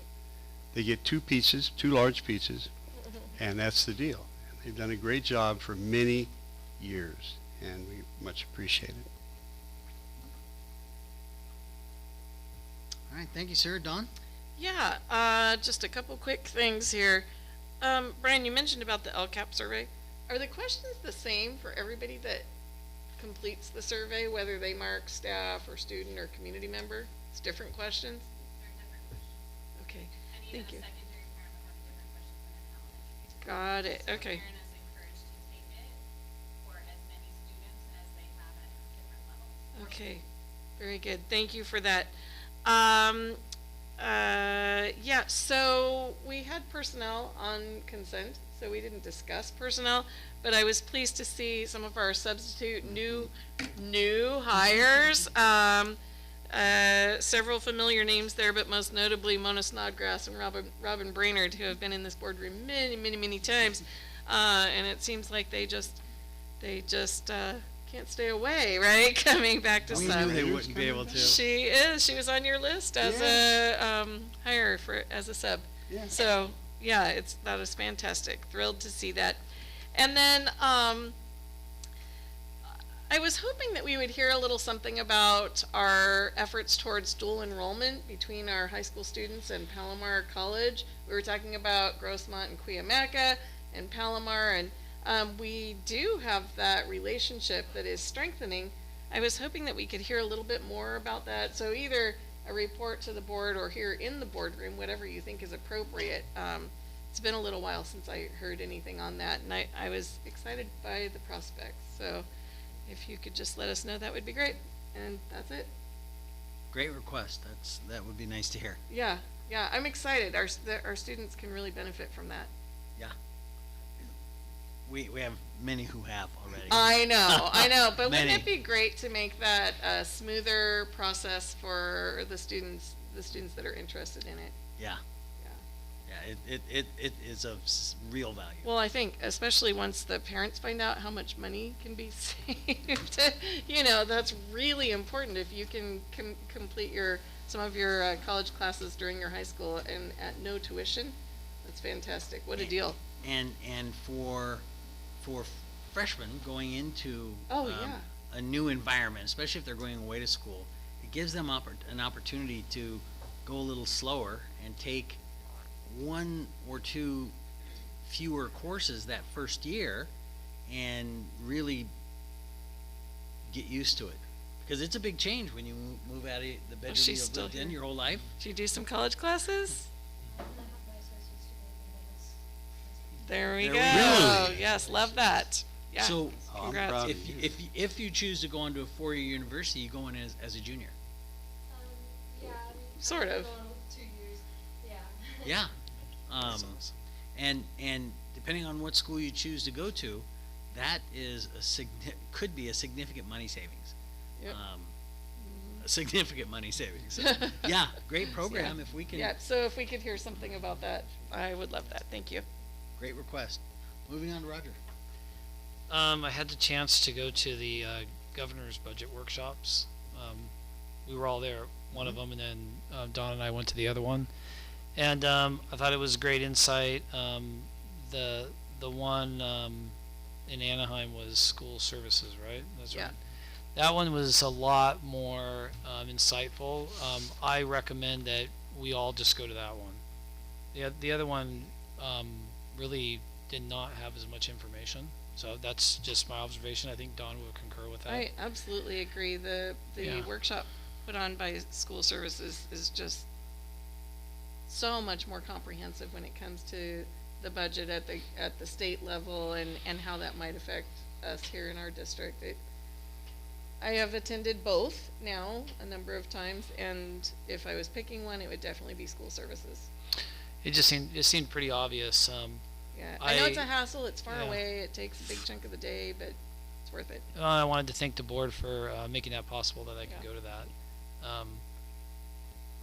Speaker 7: they get 2 pizzas, 2 large pizzas, and that's the deal. And they've done a great job for many years, and we much appreciate it.
Speaker 1: All right, thank you, sir. Don?
Speaker 4: Yeah, just a couple quick things here. Brian, you mentioned about the LCAP survey. Are the questions the same for everybody that completes the survey, whether they mark staff or student or community member? It's different questions? Okay, thank you. Got it, okay. Okay, very good. Thank you for that. Yeah, so we had personnel on consent, so we didn't discuss personnel, but I was pleased to see some of our substitute new hires. Several familiar names there, but most notably Mona Snodgrass and Robin Brainerd, who have been in this boardroom many times, and it seems like they just can't stay away, right? Coming back to
Speaker 1: We
Speaker 4: sub.
Speaker 1: knew they wouldn't be able to.
Speaker 4: She was on your list as a hire as a sub.
Speaker 7: Yeah.
Speaker 4: So yeah, that is fantastic. Thrilled to see that. And then I was hoping that we would hear a little something about our efforts towards dual enrollment between our high school students and Palomar College. We were talking about Grossmont and Cuyamaca and Palomar, and we do have that relationship that is strengthening. I was hoping that we could hear a little bit more about that. So either a report to the board or here in the boardroom, whatever you think is appropriate. It's been a little while since I heard anything on that, and I was excited by the prospects. So if you could just let us know, that would be great. And that's it.
Speaker 1: Great request. That would be nice to hear.
Speaker 4: Yeah, I'm excited. Our students can really benefit from that.
Speaker 1: Yeah. We have many who have already.
Speaker 4: I know, but
Speaker 1: Many.
Speaker 4: wouldn't it be great to make that a smoother process for the students that are interested in it?
Speaker 1: Yeah. Yeah, it is of real value.
Speaker 4: Well, I think especially once the parents find out how much money can be saved, that's really important. If you can complete some of your college classes during your high school and at no tuition, that's fantastic. What a deal.
Speaker 1: And for freshmen going into a new environment, especially if they're going away to school, it gives them an opportunity to go a little slower and take 1 or 2 fewer courses that first year and really get used to it, because it's a big change when you move out of the bedroom you've lived in your whole life.
Speaker 4: Did you do some college classes? There we go.
Speaker 1: Really?
Speaker 4: Yes, love that. Yeah.
Speaker 1: So
Speaker 4: congrats.
Speaker 1: if you choose to go into a 4-year university, you go in as a junior.
Speaker 4: Sort of.
Speaker 17: 2 years. Yeah.
Speaker 1: Yeah.
Speaker 10: That's awesome.
Speaker 1: And depending on what school you choose to go to, that is could be a significant money savings.
Speaker 4: Yep.
Speaker 1: A significant money savings. So, yeah, great program.
Speaker 4: Yeah.
Speaker 1: If we can.
Speaker 4: Yeah. So if we could hear something about that, I would love that. Thank you.
Speaker 1: Great request. Moving on to Roger.
Speaker 3: I had the chance to go to the governor's budget workshops. We were all there, one of them, and then Don and I went to the other one. And I thought it was great insight. The one in Anaheim was school services, right? That's
Speaker 4: Yeah.
Speaker 3: right. That one was a lot more insightful. I recommend that we all just go to that one. The other one really did not have as much information. So that's just my observation. I think Don will concur with that.
Speaker 4: I absolutely agree. The
Speaker 3: Yeah.
Speaker 4: workshop put on by school services is just so much more comprehensive when it comes to the budget at the state level and how that might affect us here in our district. I have attended both now a number of times, and if I was picking one, it would definitely be school services.
Speaker 3: It seemed pretty obvious.
Speaker 4: Yeah, I know it's a hassle. It's far
Speaker 3: yeah.
Speaker 4: away. It takes a big chunk of the day, but it's worth it.
Speaker 3: I wanted to thank the board for making that possible, that I could go to that.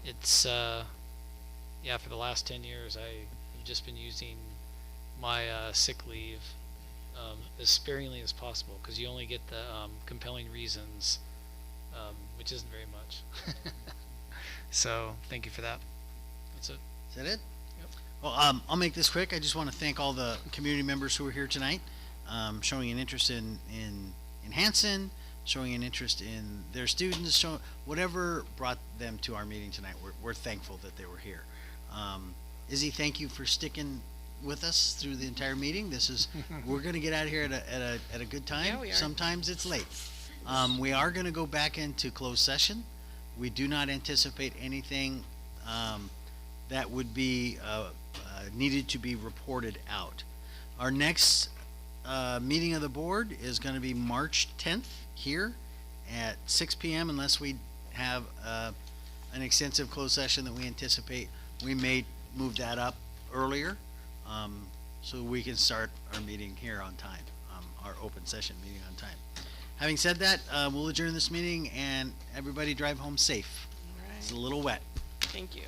Speaker 3: It's for the last 10 years I've just been using my sick leave as sparingly as possible, because you only get the compelling reasons, which isn't very much. So thank you for that. That's it.
Speaker 1: Is that it?
Speaker 3: Yep.
Speaker 1: Well, I'll make this quick. I just want to thank all the community members who are here tonight, showing an interest in Hanson, showing an interest in their students, whatever brought them to our meeting tonight. We're thankful that they were here. Izzy, thank you for sticking with us through the entire meeting. We're going to get out of here at a good time.
Speaker 4: Yeah, we are.
Speaker 1: Sometimes it's late. We are going to go back into closed session. We do not anticipate anything that would be needed to be reported out. Our next meeting of the board is going to be March 10th here at 6 p.m. unless we have an extensive closed session that we anticipate. We may move that up earlier so we can start our meeting here on time, our open session meeting on time. Having said that, we'll adjourn this meeting and everybody drive home safe.
Speaker 4: All right.
Speaker 1: It's a little wet.
Speaker 4: Thank you.